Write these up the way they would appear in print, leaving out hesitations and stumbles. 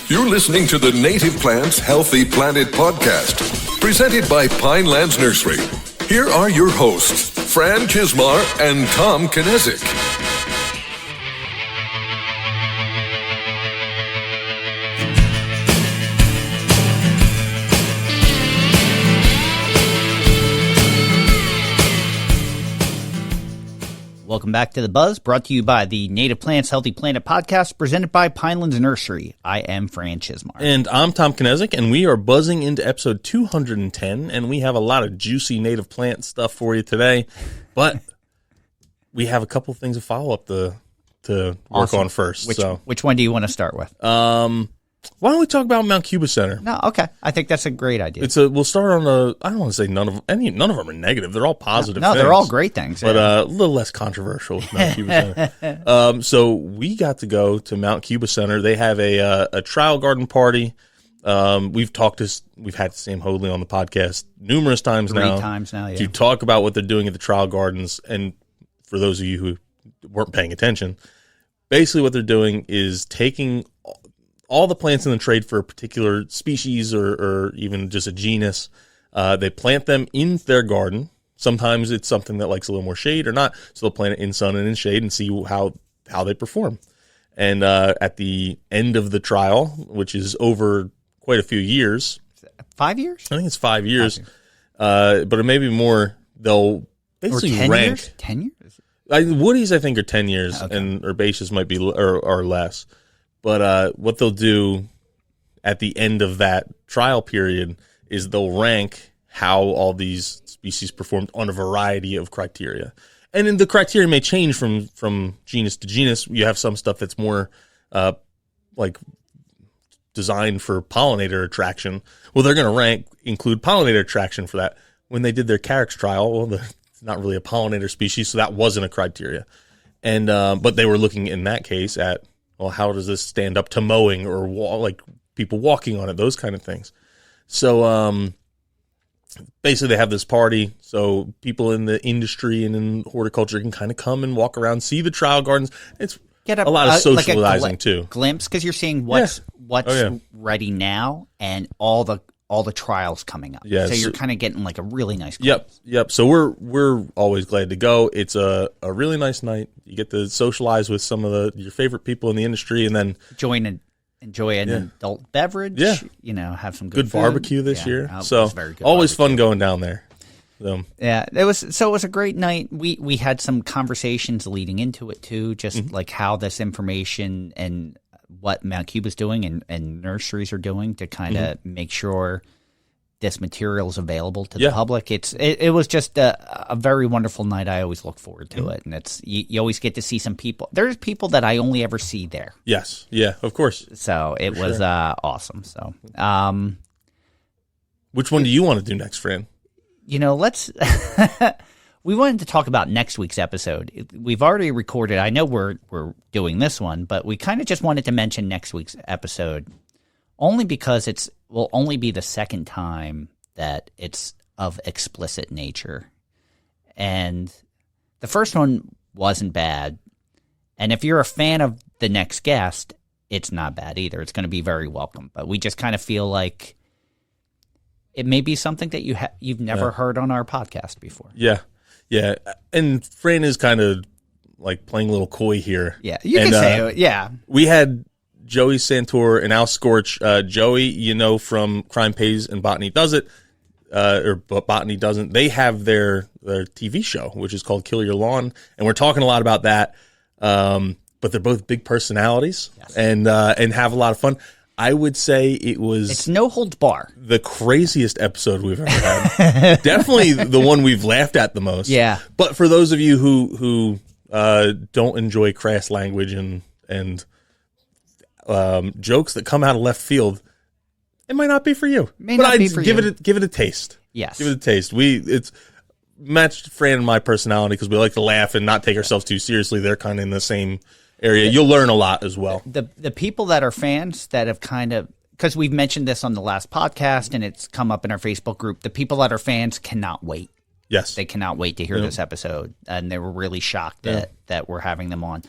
You're listening to the Native Plants Healthy Planet podcast, presented by Pinelands Nursery. Here are your hosts, Fran Chismar and Tom Kinezic. Welcome back to The Buzz, brought to you by the Native Plants Healthy Planet podcast, presented by Pinelands Nursery. I am Fran Chismar. And I'm Tom Kinezic, and we are buzzing into episode 210, and we have a lot of juicy native plant stuff for you today, but we have a couple things of follow-up to work on first. Which one do you want to start with? Why don't we talk about Mount Cuba Center? No, okay. I think that's a great idea. We'll start on I don't want to say none of them are negative. They're all positive things. They're all great things. But a little less controversial with Mount Cuba Center. So we got to go to Mount Cuba Center. They have a trial garden party. We've had Sam Hoadley on the podcast numerous times now. 3 times now, yeah. To talk about what they're doing at the trial gardens. And for those of you who weren't paying attention, basically what they're doing is taking all the plants in the trade for a particular species or even just a genus. They plant them in their garden. Sometimes it's something that likes a little more shade or not, so they'll plant it in sun and in shade and see how they perform. And at the end of the trial, which is over quite a few years. 5 years? I think it's 5 years. But it may be more. They'll basically rank. Years? 10 years? Woodies, I think, are 10 years, okay. And herbaceous might be or less. But what they'll do at the end of that trial period is they'll rank how all these species performed on a variety of criteria. And then the criteria may change from genus to genus. You have some stuff that's more like designed for pollinator attraction. Well, they're going to include pollinator attraction for that. When they did their Carex trial, well, it's not really a pollinator species, so that wasn't a criteria. And but they were looking in that case at, well, how does this stand up to mowing or like people walking on it, those kind of things. So basically they have this party so people in the industry and in horticulture can kind of come and walk around, see the trial gardens. It's a lot of socializing like too. Glimpse, because you're seeing what's ready now and all the trials coming up. Yeah, so you're kind of getting like a really nice glimpse. Yep. So we're always glad to go. It's a really nice night. You get to socialize with some of your favorite people in the industry, and then enjoy an adult beverage. Yeah. Have some good food. Barbecue this year. So it was very good always barbecue. Fun going down there. So. Yeah, it was a great night. We had some conversations leading into it too, just like how this information and what Mount Cuba's doing and nurseries are doing to kind of make sure this material is available to the public. It was just a very wonderful night. I always look forward to it, and you always get to see some people. There's people that I only ever see there. Yes, yeah, of course. So it was awesome. So, which one do you want to do next, Fran? Let's. We wanted to talk about next week's episode. We've already recorded. I know we're doing this one, but we kind of just wanted to mention next week's episode only because it will only be the second time that it's of explicit nature. And the first one wasn't bad. And if you're a fan of the next guest, it's not bad either. It's going to be very welcome. But we just kind of feel like it may be something that you've never heard on our podcast before. Yeah. Yeah, and Fran is kind of like playing a little coy here. Yeah, you can say it. Yeah. We had Joey Santor and Al Scorch. Joey, from Crime Pays and Botany Does It, but Botany Doesn't. They have their TV show, which is called Kill Your Lawn, and we're talking a lot about that. But they're both big personalities and have a lot of fun. I would say it's no holds bar. The craziest episode we've ever had. Definitely the one we've laughed at the most. Yeah. But for those of you who don't enjoy crass language and jokes that come out of left field, it might not be for you. Give it a taste. Yes. Give it a taste. It's matched Fran and my personality because we like to laugh and not take ourselves too seriously. They're kind of in the same area. You'll learn a lot as well. The people that are fans that have kind of, because we've mentioned this on the last podcast and it's come up in our Facebook group, the people that are fans cannot wait. Yes. They cannot wait to hear this episode, and they were really shocked that we're having them on.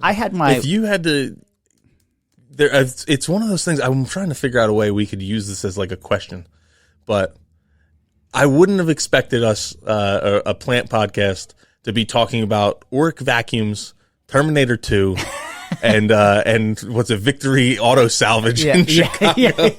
I had my... If you had to... it's one of those things. I'm trying to figure out a way we could use this as like a question, but I wouldn't have expected us, a plant podcast, to be talking about Oric vacuums, Terminator 2, and what's a Victory Auto Salvage in Chicago,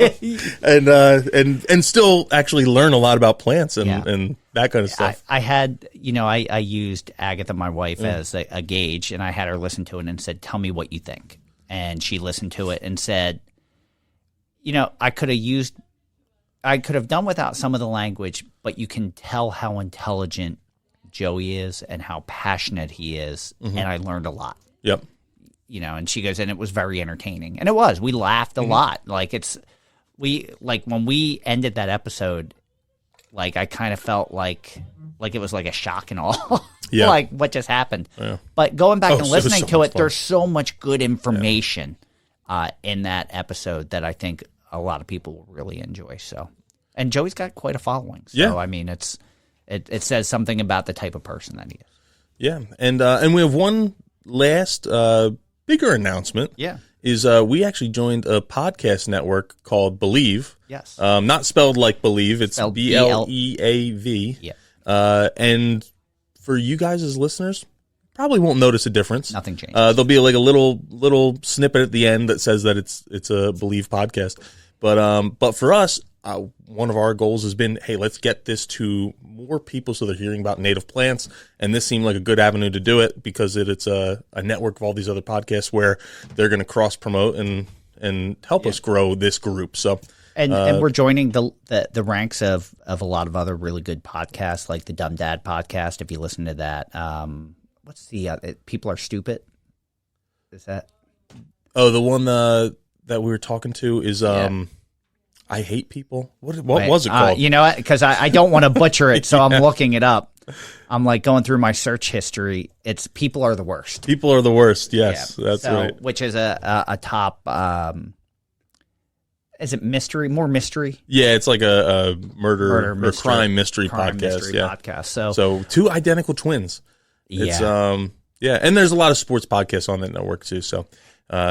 and still actually learn a lot about plants and that kind of stuff. I used Agatha, my wife, as a gauge, and I had her listen to it and said, "Tell me what you think." And she listened to it and said, I could have done without some of the language, but you can tell how intelligent Joey is and how passionate he is, and I learned a lot. Yep. And she goes, and it was very entertaining, and it was. We laughed a lot. Like when we ended that episode, like I kind of felt like it was like a shock and awe. Yeah. Like what just happened. Yeah. But going back and listening to it, fun. There's so much good information in that episode that I think a lot of people will really enjoy. So, and Joey's got quite a following. So I mean, it says something about the type of person that he is. Yeah, and we have one last bigger announcement. Yeah. Is we actually joined a podcast network called Believe. Yes. Not spelled like Believe. It's BLEAV. Yeah. And for you guys as listeners, probably won't notice a difference. Nothing changes. There'll be like a little snippet at the end that says that it's a Believe podcast. But for us, one of our goals has been, hey, let's get this to more people so they're hearing about native plants. And this seemed like a good avenue to do it because it's a network of all these other podcasts where they're going to cross promote and help us grow this group. So. And we're joining the ranks of a lot of other really good podcasts, like the Dumb Dad podcast. If you listen to that, what's the People Are Stupid? Is that? Oh, the one that we were talking to is I Hate People. What was it called? You know what? Because I don't want to butcher it, so I'm looking it up. I'm like going through my search history. It's People Are the Worst. People Are the Worst. Yes, that's right. Which is a top. Is it mystery? More mystery? Yeah, it's like a murder or mystery, crime mystery crime podcast. Mystery podcast. So two identical twins. It's, and there's a lot of sports podcasts on that network too. So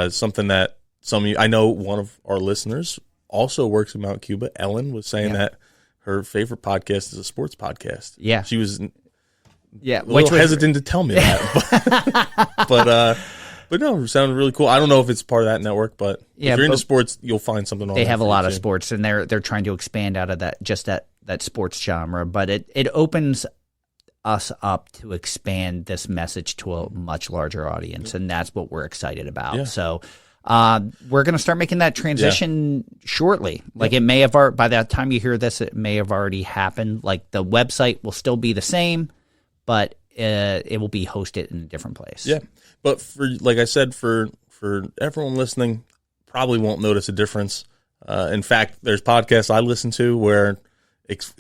something that some of you, I know one of our listeners also works in Mount Cuba. Ellen was saying that her favorite podcast is a sports podcast. Yeah, she was a little hesitant to tell me that, but no, it sounded really cool. I don't know if it's part of that network, but if you're into sports, you'll find something on there. They have a lot of sports, and they're trying to expand out of that sports genre. But it opens us up to expand this message to a much larger audience, and that's what we're excited about. Yeah. So we're going to start making that transition shortly. Like it may have by the time you hear this, it may have already happened. Like the website will still be the same, but it will be hosted in a different place. Yeah. But like I said, for everyone listening, probably won't notice a difference. In fact, there's podcasts I listen to where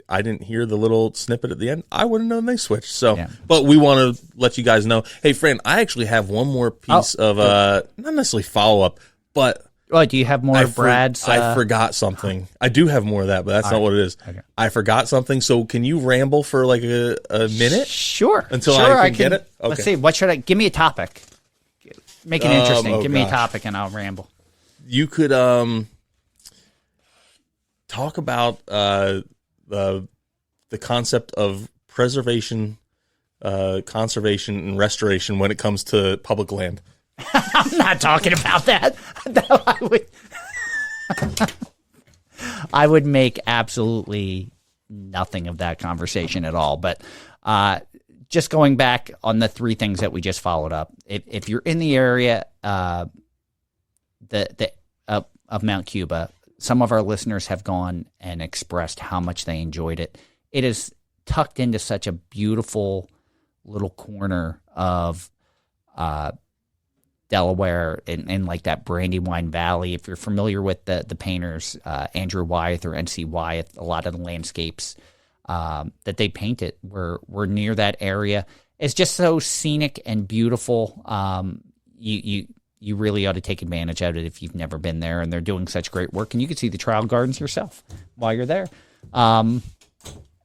I didn't hear the little snippet at the end. I wouldn't know they switched. So, but we want to let you guys know. Hey, Fran, I actually have one more piece of not necessarily follow up, but do you have more of Brad's? I forgot something. I do have more of that, but that's not what it is. Okay. I forgot something. So can you ramble for like a minute? Sure. Until I can get it? Okay. Let's see. What should I? Give me a topic. Make it interesting. Give me a topic and I'll ramble. You could talk about the concept of preservation, conservation, and restoration when it comes to public land. I'm not talking about that. I would make absolutely nothing of that conversation at all. But just going back on the three things that we just followed up, if you're in the area of Mount Cuba, some of our listeners have gone and expressed how much they enjoyed it. It is tucked into such a beautiful little corner of Delaware in like that Brandywine Valley. If you're familiar with the painters, Andrew Wyeth or N.C. Wyeth, a lot of the landscapes that they painted were near that area. It's just so scenic and beautiful. You really ought to take advantage of it if you've never been there, and they're doing such great work. And you can see the trial gardens yourself while you're there. All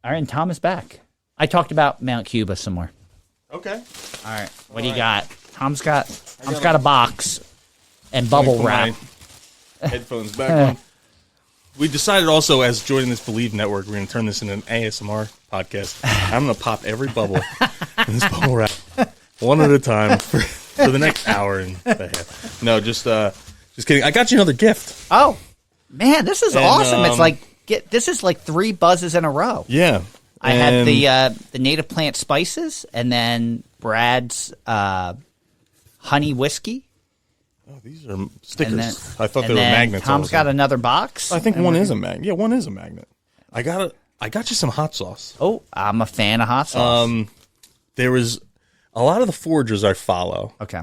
right, and Tom is back. I talked about Mount Cuba some more. Okay. All right, what do you got? Tom's got a box and bubble wrap. headphones back on. We decided also, as joining this Believe network, we're going to turn this into an ASMR podcast. I'm going to pop every bubble in this bubble wrap one at a time for the next hour and a half. No, just kidding. I got you another gift. Oh, man, this is awesome. It's like this is like 3 buzzes in a row. Yeah. I had the native plant spices, and then Brad's honey whiskey. Oh, these are stickers. Then, I thought they were magnets. Tom's got another box. I think one is a magnet. Yeah, one is a magnet. I got you some hot sauce. Oh, I'm a fan of hot sauce. There was a lot of the foragers I follow. Okay.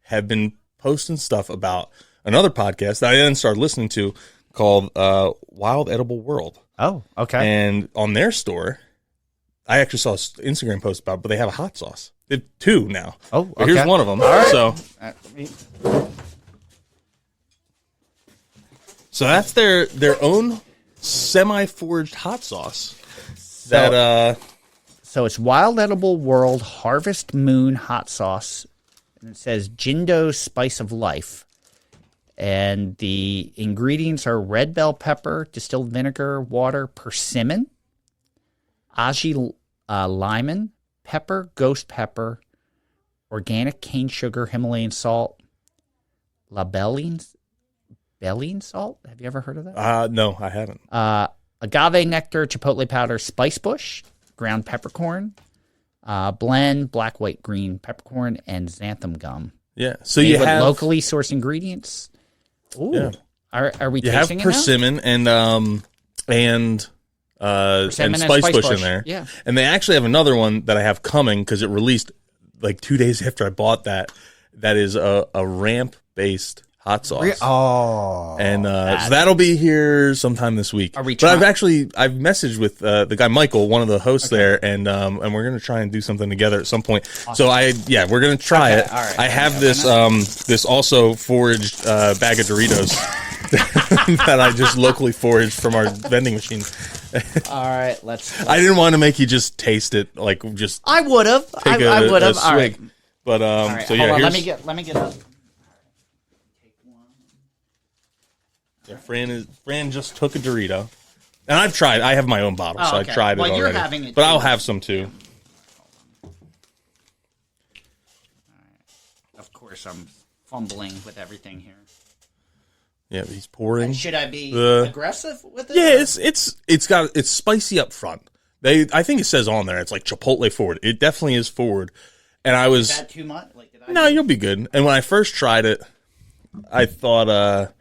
Have been posting stuff about another podcast that I then started listening to called Wild Edible World. Oh, okay. And on their store, I actually saw an Instagram post about it, but they have a hot sauce. They have 2 now. Oh, but okay. Here's one of them. All right. So that's their own semi-foraged hot sauce. So it's Wild Edible World Harvest Moon Hot Sauce. And it says Jindo Spice of Life. And the ingredients are red bell pepper, distilled vinegar, water, persimmon, aji limon, pepper, ghost pepper, organic cane sugar, Himalayan salt, labelline salt. Have you ever heard of that? No, I haven't. Agave nectar, chipotle powder, spice bush, ground peppercorn, blend, black, white, green peppercorn, and xanthan gum. Yeah. So Made you with have locally sourced ingredients. Ooh. Yeah. Are we you tasting have persimmon and spice bush in there. Yeah. And they actually have another one that I have coming because it released like 2 days after I bought that. That is a ramp based hot sauce. Oh. And so that'll be here sometime this week. Are we but I've messaged with the guy Michael, one of the hosts there, and we're gonna try and do something together at some point. Awesome. So we're gonna try it. All right. I have this also foraged bag of Doritos that I just locally foraged from our vending machine. All right, I didn't want to make you just taste it, like just. I would have. I would have. All right. But all right. So yeah, hold on, let me get up. Yeah, Fran just took a Dorito, and I've tried. I have my own bottle, so okay. I tried it already. You're having it, but I'll have some too. Yeah. Of course, I'm fumbling with everything here. Yeah, he's pouring. And should I be aggressive with it? Yeah, it's spicy up front. I think it says on there it's like Chipotle forward. It definitely is forward. And I was Is that too much? No, you'll be good. And when I first tried it, I thought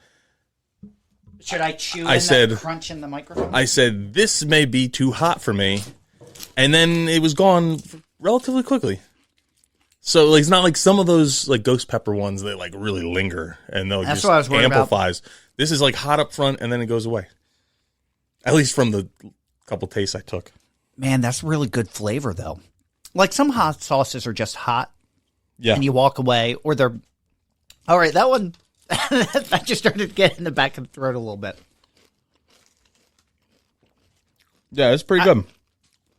should I chew that crunch in the microphone? I said, this may be too hot for me. And then it was gone relatively quickly. So like, it's not like some of those like ghost pepper ones that like really linger and they'll That's just what I was worried amplifies. About. This is like hot up front and then it goes away. At least from the couple tastes I took. Man, that's really good flavor though. Like some hot sauces are just hot. Yeah. And you walk away or they're all right, that one I just started to get in the back of the throat a little bit. Yeah, it's pretty good.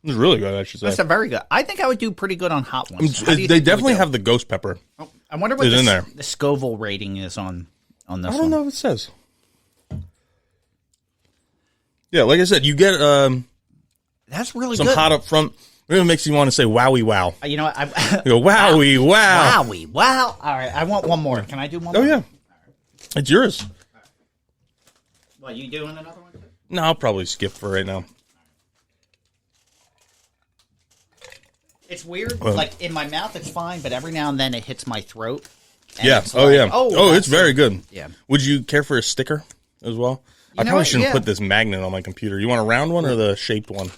It's really good, I should say. That's very good. I think I would do pretty good on hot ones. They definitely have the ghost pepper. Oh, I wonder what the Scoville rating is on this one. I don't know what it says. Yeah, like I said, you get that's really some good. hot up front. It really makes you want to say wowie wow. You know what? You go, wowie wow. Wowie wow. All right, I want one more. Can I do one more? Oh, yeah. It's yours. What, you doing another one? No, I'll probably skip for right now. It's weird. Like, in my mouth, it's fine, but every now and then it hits my throat. Yeah. Oh, yeah. Oh, it's very good. Yeah. Would you care for a sticker as well? I probably shouldn't put this magnet on my computer. You want a round one or the shaped one?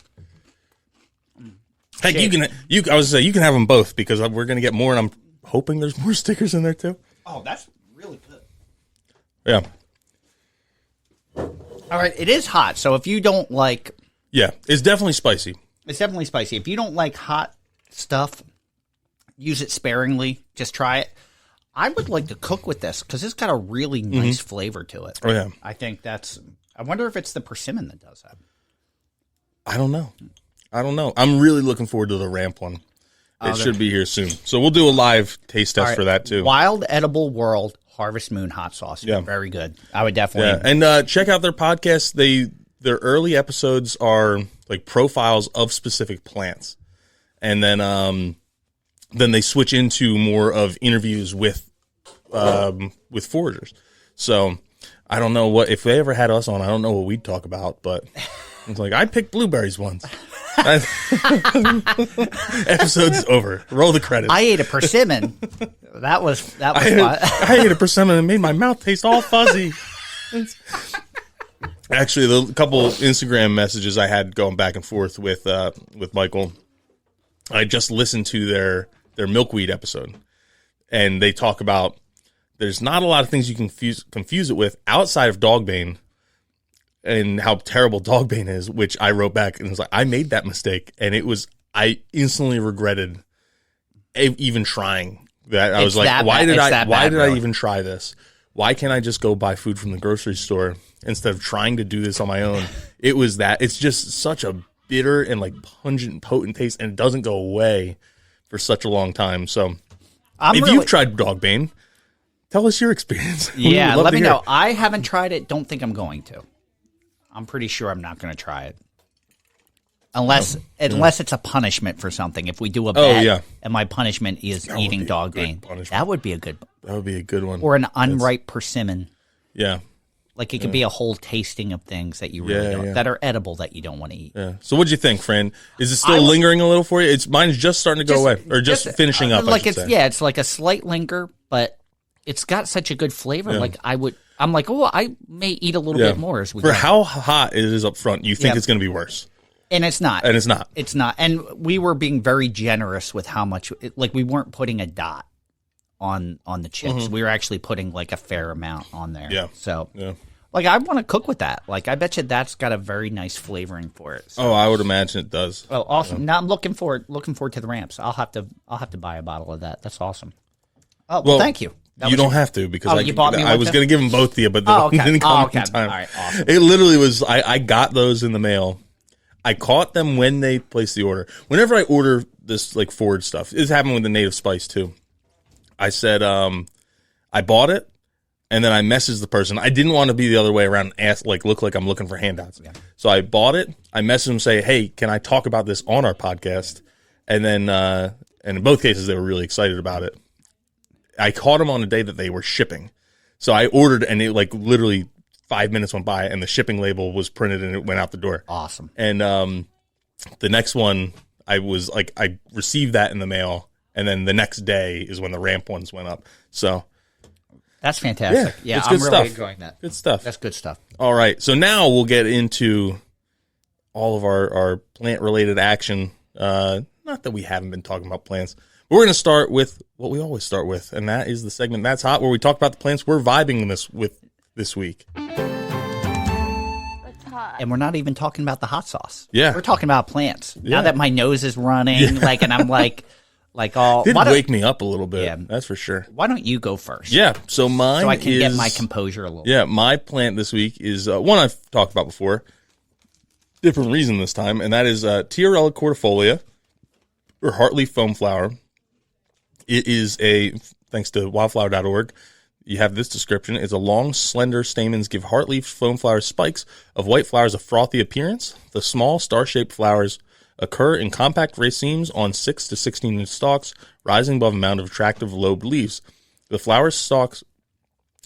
Heck, you can have them both because we're going to get more, and I'm hoping there's more stickers in there too. Oh, that's really good. Yeah. All right, it is hot, so if you don't like... Yeah, it's definitely spicy. It's definitely spicy. If you don't like hot stuff, use it sparingly. Just try it. I would like to cook with this because it's got a really nice flavor to it. Oh, yeah. I think that's... I wonder if it's the persimmon that does that. I don't know. I'm really looking forward to the ramp one. It should be here soon. So we'll do a live taste test for that too. Wild Edible World Harvest Moon hot sauce. Yeah. Very good. I would definitely. And check out their podcast. Their early episodes are like profiles of specific plants. And then they switch into more of interviews with foragers. So I don't know if they ever had us on, I don't know what we'd talk about, but it's like, I picked blueberries once. Episode's over. Roll the credits. I ate a persimmon. That was fun. I ate a persimmon and made my mouth taste all fuzzy. Actually, the couple Instagram messages I had going back and forth with Michael, I just listened to their milkweed episode, and they talk about there's not a lot of things you can confuse it with outside of dogbane and how terrible dogbane is, which I wrote back and was like, I made that mistake, and I instantly regretted even trying that. I was like, why did I even try this? Why can't I just go buy food from the grocery store instead of trying to do this on my own? It's just such a bitter and like pungent, potent taste, and it doesn't go away for such a long time. So you've tried dogbane, tell us your experience. Yeah, let me know. I haven't tried it. Don't think I'm going to. I'm pretty sure I'm not going to try it. Unless it's a punishment for something. If we do a bet and my punishment is eating dogbane, that would be a good one. Or an unripe persimmon. Yeah. Like it could be a whole tasting of things that you really don't, that are edible that you don't want to eat. Yeah. So what'd you think, Fran? Is it still lingering a little for you? Mine's just starting to go away, or just finishing up. Like it's like a slight linger, but it's got such a good flavor. Yeah. Like I'm like, I may eat a little bit more as we go. For how hot it is up front, you think it's going to be worse. And it's not. It's not. And we were being very generous with how much, like we weren't putting a dot on the chips. Mm-hmm. We were actually putting like a fair amount on there. Yeah. So, like I want to cook with that. Like I bet you that's got a very nice flavoring for it. So. Oh, I would imagine it does. Oh, awesome. Now I'm looking forward to the ramps. I'll have to buy a bottle of that. That's awesome. Oh, well thank you. You don't have to, because I was going to give them both to you, but okay. didn't come in time. All right, awesome. It literally was, I got those in the mail. I caught them when they placed the order. Whenever I order this like forage stuff, this happened with the native spice too. I said, I bought it, and then I messaged the person. I didn't want to be the other way around and look like I'm looking for handouts. Yeah. So I bought it. I messaged them, say, hey, can I talk about this on our podcast? And then, and in both cases, they were really excited about it. I caught them on the day that they were shipping. So I ordered, and it like literally 5 minutes went by, and the shipping label was printed, and it went out the door. Awesome. And the next one, I received that in the mail, and then the next day is when the ramp ones went up. So that's fantastic. Yeah, it's I'm good really stuff. enjoying that. Good stuff. That's good stuff. All right, so now we'll get into all of our plant-related action. Not that we haven't been talking about plants. We're going to start with what we always start with, and that is the segment That's Hot, where we talk about the plants we're vibing this week. And we're not even talking about the hot sauce. Yeah. We're talking about plants. Yeah. Now that my nose is running, and I'm like all... Did wake me up a little bit, that's for sure. Why don't you go first? Yeah, so mine so I can get my composure a little bit. Yeah, my plant this week is one I've talked about before. Different reason this time, and that is Tiarella cordifolia, or heartleaf foam flower. It is thanks to wildflower.org, you have this description. It's a long, slender stamens give heartleaf foam flower spikes of white flowers a frothy appearance. The small, star-shaped flowers occur in compact racemes on 6 to 16-inch stalks, rising above a mound of attractive lobed leaves. The flower stalks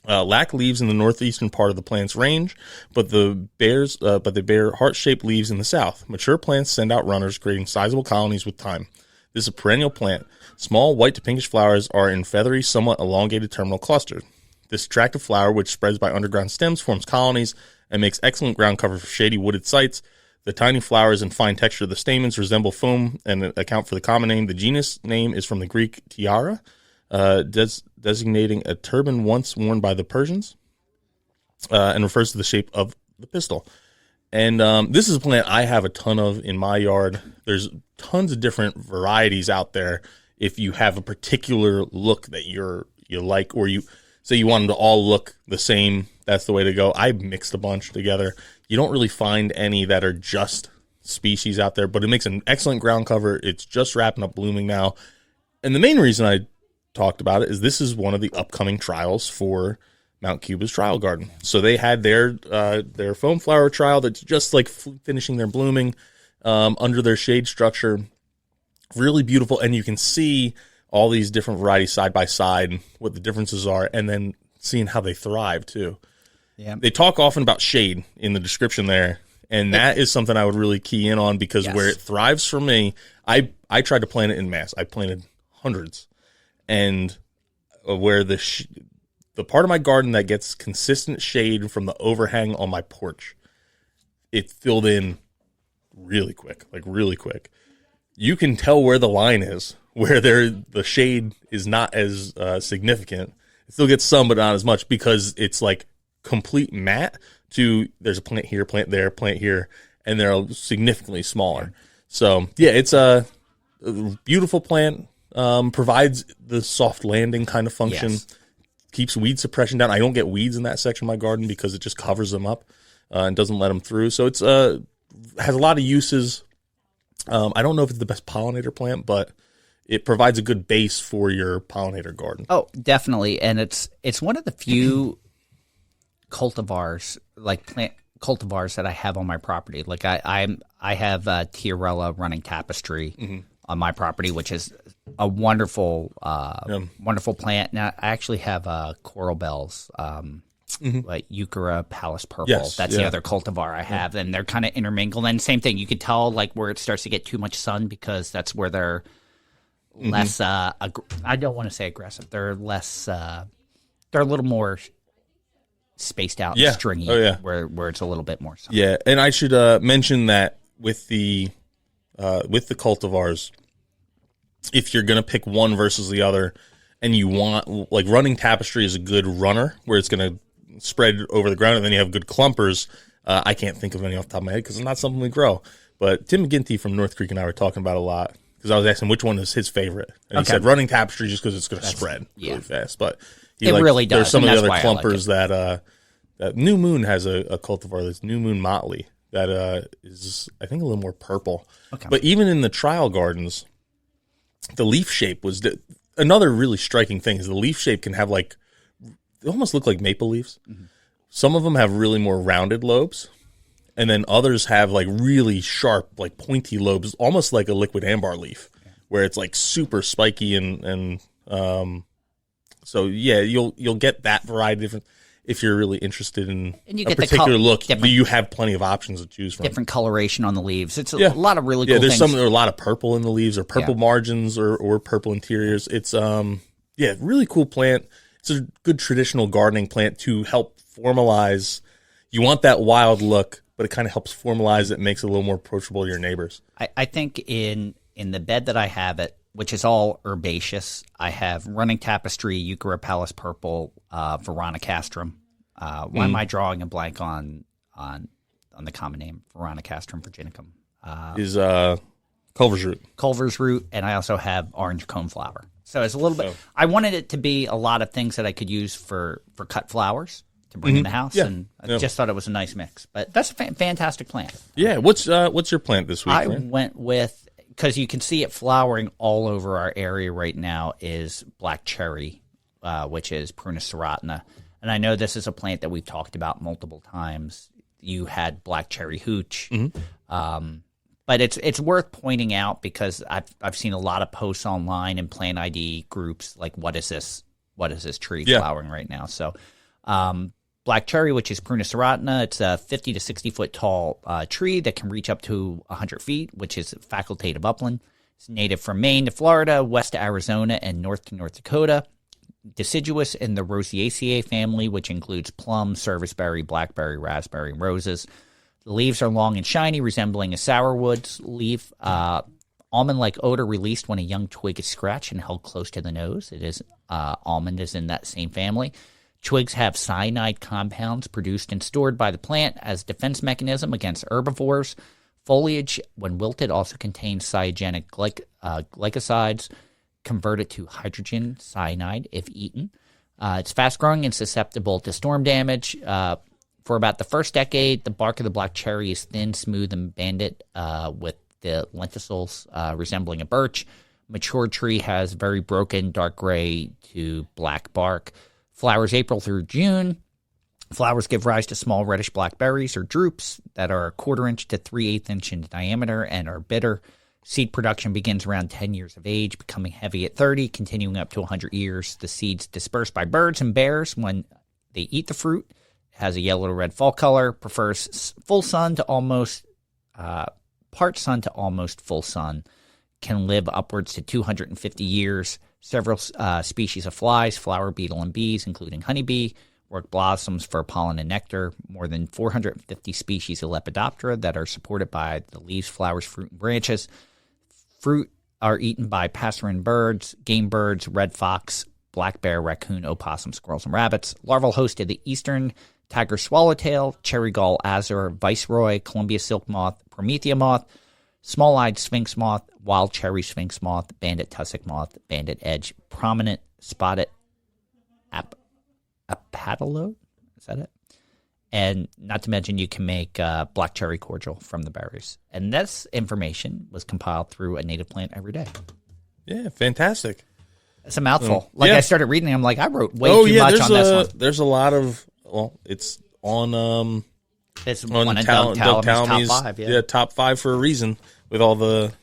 lack leaves in the northeastern part of the plant's range, but they bear heart-shaped leaves in the south. Mature plants send out runners, creating sizable colonies with time. This is a perennial plant. Small white to pinkish flowers are in feathery, somewhat elongated terminal clusters. This attractive flower, which spreads by underground stems, forms colonies and makes excellent ground cover for shady wooded sites. The tiny flowers and fine texture of the stamens resemble foam and account for the common name. The genus name is from the Greek tiara, designating a turban once worn by the Persians, and refers to the shape of the pistil. And this is a plant I have a ton of in my yard. There's tons of different varieties out there. If you have a particular look that you like, or you say you want them to all look the same, that's the way to go. I mixed a bunch together. You don't really find any that are just species out there, but it makes an excellent ground cover. It's just wrapping up blooming now. And the main reason I talked about it, is this is one of the upcoming trials for Mount Cuba's trial garden. So they had their foam flower trial that's just like finishing their blooming under their shade structure. Really beautiful, and you can see all these different varieties side by side, what the differences are, and then seeing how they thrive too. Yeah. They talk often about shade in the description there, and that is something I would really key in on, because where it thrives for me, I tried to plant it in mass. I planted hundreds, and where the part of my garden that gets consistent shade from the overhang on my porch, it filled in really quick, like really quick. You can tell where the line is, where the shade is not as significant. It still gets some, but not as much, because it's like complete matte to there's a plant here, plant there, plant here, and they're significantly smaller. So yeah, it's a beautiful plant. Provides the soft landing kind of function. Yes. Keeps weed suppression down. I don't get weeds in that section of my garden because it just covers them up and doesn't let them through. So it's has a lot of uses. I don't know if it's the best pollinator plant, but it provides a good base for your pollinator garden. Oh, definitely. And it's one of the few cultivars, like plant cultivars, that I have on my property. Like I have Tiarella running tapestry on my property, which is a wonderful wonderful plant. Now I actually have coral bells, like Euchera Palace Purple. Yes, That's the other cultivar I have, and they're kind of intermingled. And same thing, you could tell like where it starts to get too much sun, because that's where they're less. I don't want to say aggressive. They're less. They're a little more spaced out, and stringy. Where it's a little bit more sun. Yeah, and I should mention that with the cultivars, if you're going to pick one versus the other, and you want, like, running tapestry is a good runner where it's going to spread over the ground, and then you have good clumpers. I can't think of any off the top of my head because it's not something we grow. But Tim McGinty from North Creek and I were talking about a lot, because I was asking which one is his favorite. And he said running tapestry just because it's going to spread really fast. But it really does. There's some of the other clumpers that New Moon has a cultivar, that's New Moon Motley, that is, I think, a little more purple. Okay. But even in the trial gardens, the leaf shape was another really striking thing. Is the leaf shape can have, like, they almost look like maple leaves. Mm-hmm. Some of them have really more rounded lobes, and then others have like really sharp, like pointy lobes, almost like a liquid ambar leaf, where it's like super spiky and so yeah, you'll get that variety of different. If you're really interested in a particular look, you have plenty of options to choose from. Different coloration on the leaves. It's a lot of really cool things. There's a lot of purple in the leaves, or purple margins, or purple interiors. It's really cool plant. It's a good traditional gardening plant to help formalize. You want that wild look, but it kind of helps formalize it, makes it a little more approachable to your neighbors. I think in the bed that I have it, which is all herbaceous, I have running tapestry, Euchera Palace Purple, Veronicastrum. Why am I drawing a blank on the common name? Veronicastrum virginicum. Is Culver's root. Culver's root, and I also have orange coneflower. So it's a little bit. I wanted it to be a lot of things that I could use for cut flowers to bring in the house, and I just thought it was a nice mix. But that's a fantastic plant. Yeah. What's your plant this week? I went with, because you can see it flowering all over our area right now, is black cherry, which is Prunus serotina. And I know this is a plant that we've talked about multiple times. You had black cherry hooch. But it's worth pointing out, because I've seen a lot of posts online and plant ID groups like, what is this tree flowering right now? So black cherry, which is Prunus serotina, it's a 50 to 60 foot tall tree that can reach up to 100 feet, which is facultative upland. It's native from Maine to Florida, west to Arizona, and north to North Dakota. Deciduous in the Rosaceae family, which includes plum, serviceberry, blackberry, raspberry, and roses. The leaves are long and shiny, resembling a sourwood leaf. Almond-like odor released when a young twig is scratched and held close to the nose. It is almond is in that same family. Twigs have cyanide compounds produced and stored by the plant as defense mechanism against herbivores. Foliage, when wilted, also contains cyanogenic glycosides converted to hydrogen cyanide if eaten. It's fast-growing and susceptible to storm damage. For about the first decade, the bark of the black cherry is thin, smooth, and banded with the lenticels resembling a birch. Mature tree has very broken dark gray to black bark. Flowers April through June. Flowers give rise to small reddish black berries or drupes that are a 1/4 inch to 3/8 inch in diameter and are bitter. Seed production begins around 10 years of age, becoming heavy at 30, continuing up to 100 years. The seeds dispersed by birds and bears when they eat the fruit. It has a yellow to red fall color, prefers full sun to almost part sun to almost full sun, can live upwards to 250 years. Several species of flies, flower beetle, and bees, including honeybee, work blossoms for pollen and nectar. More than 450 species of Lepidoptera that are supported by the leaves, flowers, fruit, and branches. Fruit are eaten by passerine birds, game birds, red fox, black bear, raccoon, opossum, squirrels, and rabbits. Larval host of the eastern tiger swallowtail, cherry gull azure, viceroy, Columbia silk moth, promethea moth, small-eyed sphinx moth, wild cherry sphinx moth, banded tussock moth, banded edge, prominent spotted apatalote. Is that it? And not to mention, you can make black cherry cordial from the berries. And this information was compiled through A Native Plant Every Day. Yeah, fantastic. It's a mouthful. Yeah. I started reading it, I'm like, I wrote way too much on this one. There's a lot of, well, it's on It's on one of Doug Doug Tallamy's top 5. Yeah. top 5 for a reason with all the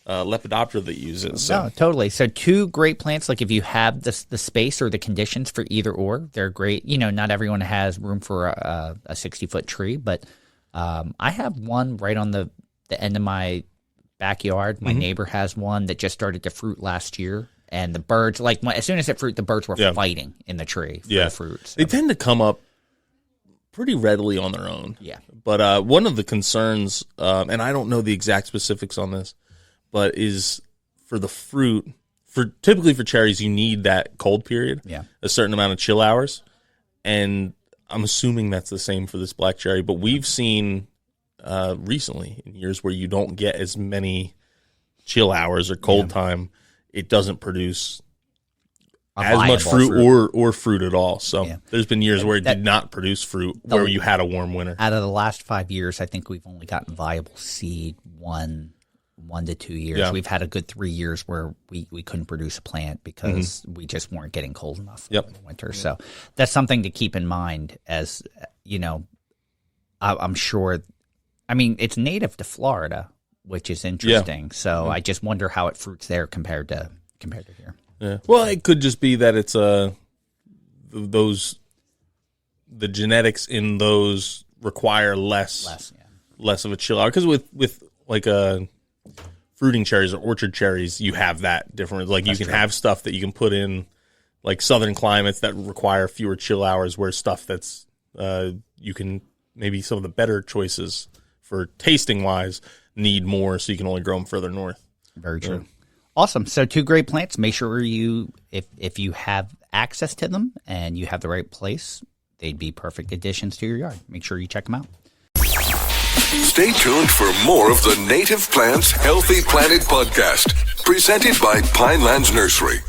Lepidoptera that use it. So. No, totally. So 2 great plants. Like if you have the space or the conditions for either or, they're great. You know, not everyone has room for a 60-foot tree, but I have one right on the end of my backyard. My neighbor has one that just started to fruit last year. And the birds, like as soon as it fruit, the birds were fighting in the tree for the fruit. So. They tend to come up pretty readily on their own. Yeah. But one of the concerns, and I don't know the exact specifics on this, but is for the fruit, typically for cherries, you need that cold period, a certain amount of chill hours. And I'm assuming that's the same for this black cherry. But we've seen recently in years where you don't get as many chill hours or cold time, it doesn't produce as much fruit. Or fruit at all. So there's been years where it did not produce fruit where you had a warm winter. Out of the last 5 years, I think we've only gotten viable seed 1 to 2 years. Yeah. We've had a good 3 years where we couldn't produce a plant because we just weren't getting cold enough in the winter. So that's something to keep in mind as, you know, I'm sure, I mean, it's native to Florida, which is interesting. Yeah. So I just wonder how it fruits there compared to here. Yeah. Well, it could just be that it's the genetics in those require less of a chill hour. Because with like fruiting cherries or orchard cherries, you have that difference. Like you can have stuff that you can put in like southern climates that require fewer chill hours, where stuff that's you can maybe some of the better choices for tasting wise need more, so you can only grow them further north. Very true. Awesome. So 2 great plants. Make sure you, if you have access to them and you have the right place, they'd be perfect additions to your yard. Make sure you check them out. Stay tuned for more of the Native Plants Healthy Planet podcast, presented by Pinelands Nursery.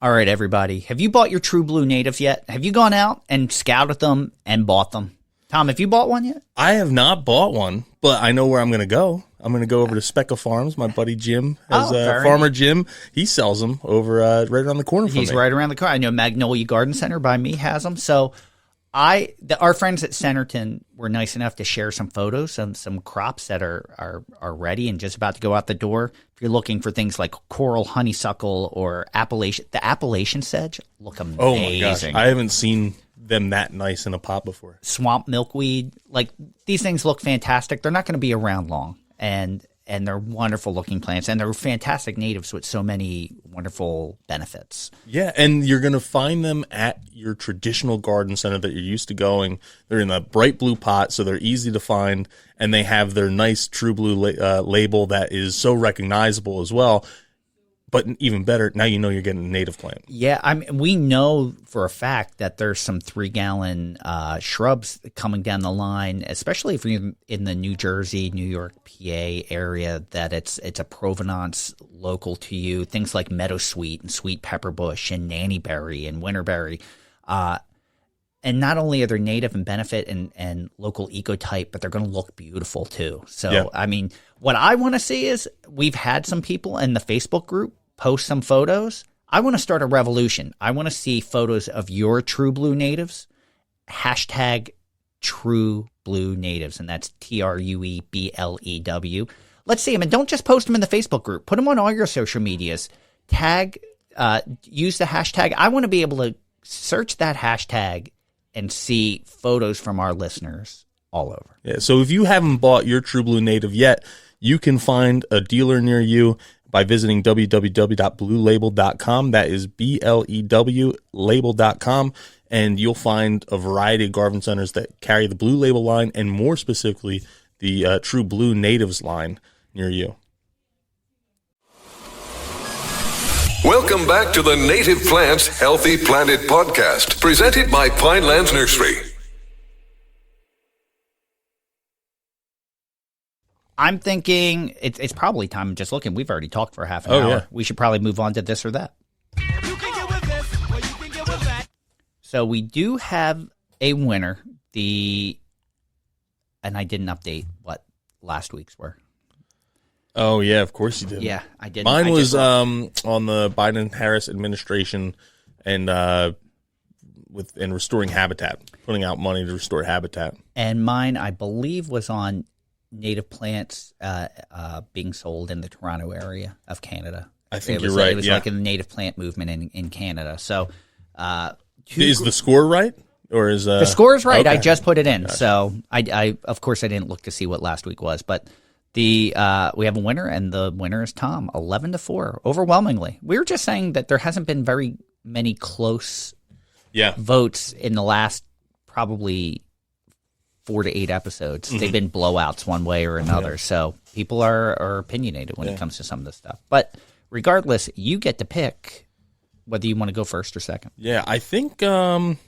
All right, everybody. Have you bought your TrueBlew Natives yet? Have you gone out and scouted them and bought them? Tom, have you bought one yet? I have not bought one, but I know where I'm going to go. I'm going to go over to Speckle Farms. My buddy Jim has Farmer Jim. He sells them over right around the corner from me. He's right around the corner. I know Magnolia Garden Center by me has them. So our friends at Centerton were nice enough to share some photos of some crops that are ready and just about to go out the door. If you're looking for things like coral honeysuckle or the Appalachian sedge, look amazing. Oh my gosh, I haven't seen them that nice in a pot before. Swamp milkweed, like these things look fantastic. They're not going to be around long, and they're wonderful looking plants, and they're fantastic natives with so many wonderful benefits. Yeah, and you're going to find them at your traditional garden center that you're used to going. They're in a bright blue pot, so they're easy to find, and they have their nice TrueBlew label that is so recognizable as well. But even better, now you know you're getting a native plant. Yeah, I mean, we know for a fact that there's some 3-gallon shrubs coming down the line, especially if you're in the New Jersey, New York, PA area, that it's a provenance local to you. Things like meadowsweet and sweet pepperbush and nannyberry and winterberry. And not only are they native and benefit and local ecotype, but they're going to look beautiful too. So, I mean, what I want to see is we've had some people in the Facebook group post some photos. I want to start a revolution. I want to see photos of your TrueBlew Natives, hashtag TrueBlew Natives, and that's TrueBlew. Let's see them, and don't just post them in the Facebook group. Put them on all your social medias. Tag, use the hashtag. I want to be able to search that hashtag and see photos from our listeners all over. Yeah, so if you haven't bought your TrueBlew Native yet, you can find a dealer near you by visiting www.bluelabel.com. That is BLEW label.com. And you'll find a variety of garden centers that carry the Blue Label line and more specifically the TrueBlew Natives line near you. Welcome back to the Native Plants Healthy Planet podcast, presented by Pinelands Nursery. I'm thinking it's probably time. Just looking, we've already talked for half an hour. Yeah. We should probably move on to this or that. You can get with this, or you can get with that. So we do have a winner. And I didn't update what last week's were. Oh, yeah, of course you did. Yeah, I did. Mine was on the Biden-Harris administration and restoring habitat, putting out money to restore habitat. And mine, I believe, was on native plants being sold in the Toronto area of Canada. I think you're right. It was like a native plant movement in Canada. So, is the score right? Or is the score is right? Okay. I just put it in. Gotcha. So I of course I didn't look to see what last week was, but we have a winner, and the winner is Tom, 11-4, overwhelmingly. We were just saying that there hasn't been very many close votes in the last probably 4 to 8 episodes. Mm-hmm. They've been blowouts one way or another. Yeah. So people are opinionated when it comes to some of this stuff. But regardless, you get to pick whether you want to go first or second. Yeah, I think I'm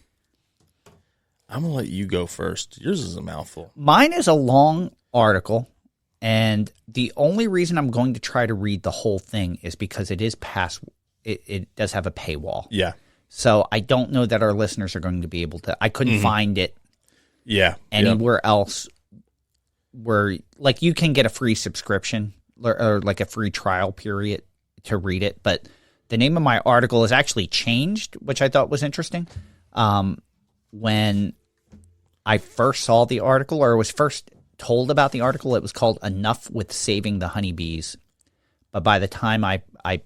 going to let you go first. Yours is a mouthful. Mine is a long article, and the only reason I'm going to try to read the whole thing is because it is it does have a paywall. Yeah. So I don't know that our listeners are going to be able to. I couldn't find it anywhere else where, like, you can get a free subscription or like a free trial period to read it. But the name of my article is actually changed, which I thought was interesting. When I first saw the article, or was first told about the article, it was called Enough with Saving the Honeybees. But by the time I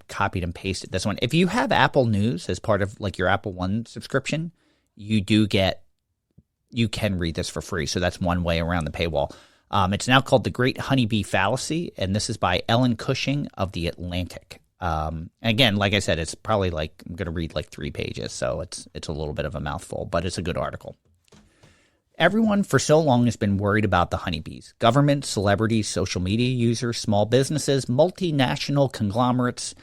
copied and pasted this one, if you have Apple News as part of like your Apple One subscription, you can read this for free. So that's one way around the paywall. It's now called The Great Honeybee Fallacy, and this is by Ellen Cushing of The Atlantic. Again, like I said, it's probably like I'm going to read like 3 pages, so it's a little bit of a mouthful, but it's a good article. Everyone for so long has been worried about the honeybees. Governments, celebrities, social media users, small businesses, multinational conglomerates.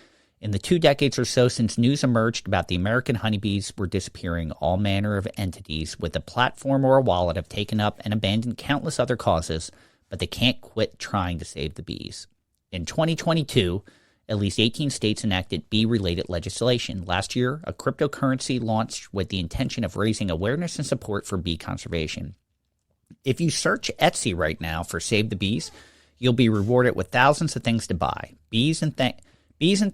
In the 2 decades or so since news emerged about the American honeybees were disappearing, all manner of entities with a platform or a wallet have taken up and abandoned countless other causes, but they can't quit trying to save the bees. In 2022, at least 18 states enacted bee-related legislation. Last year, a cryptocurrency launched with the intention of raising awareness and support for bee conservation. If you search Etsy right now for Save the Bees, you'll be rewarded with thousands of things to buy. Bees and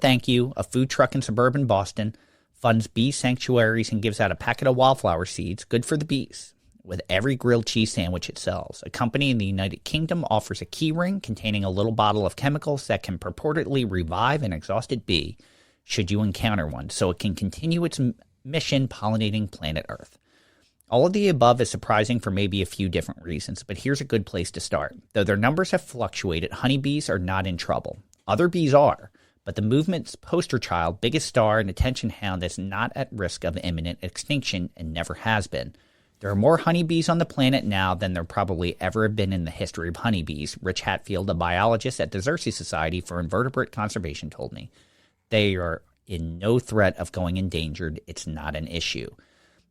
Thank You, a food truck in suburban Boston, funds bee sanctuaries and gives out a packet of wildflower seeds, good for the bees, with every grilled cheese sandwich it sells. A company in the United Kingdom offers a key ring containing a little bottle of chemicals that can purportedly revive an exhausted bee, should you encounter one, so it can continue its mission pollinating planet Earth. All of the above is surprising for maybe a few different reasons, but here's a good place to start. Though their numbers have fluctuated, honeybees are not in trouble. Other bees are, but the movement's poster child, biggest star, and attention hound is not at risk of imminent extinction and never has been. There are more honeybees on the planet now than there probably ever have been in the history of honeybees, Rich Hatfield, a biologist at the Nursery Society for Invertebrate Conservation, told me. They are in no threat of going endangered. It's not an issue.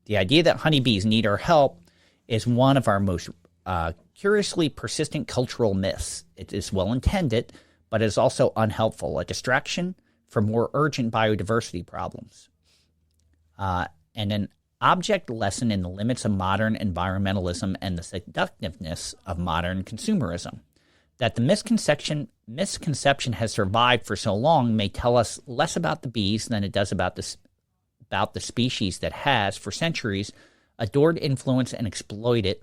The idea that honeybees need our help is one of our most curiously persistent cultural myths. It is well-intended, but it is also unhelpful, a distraction from more urgent biodiversity problems. And then object lesson in the limits of modern environmentalism and the seductiveness of modern consumerism. That the misconception has survived for so long may tell us less about the bees than it does about the species that has, for centuries, adored, influenced, and exploited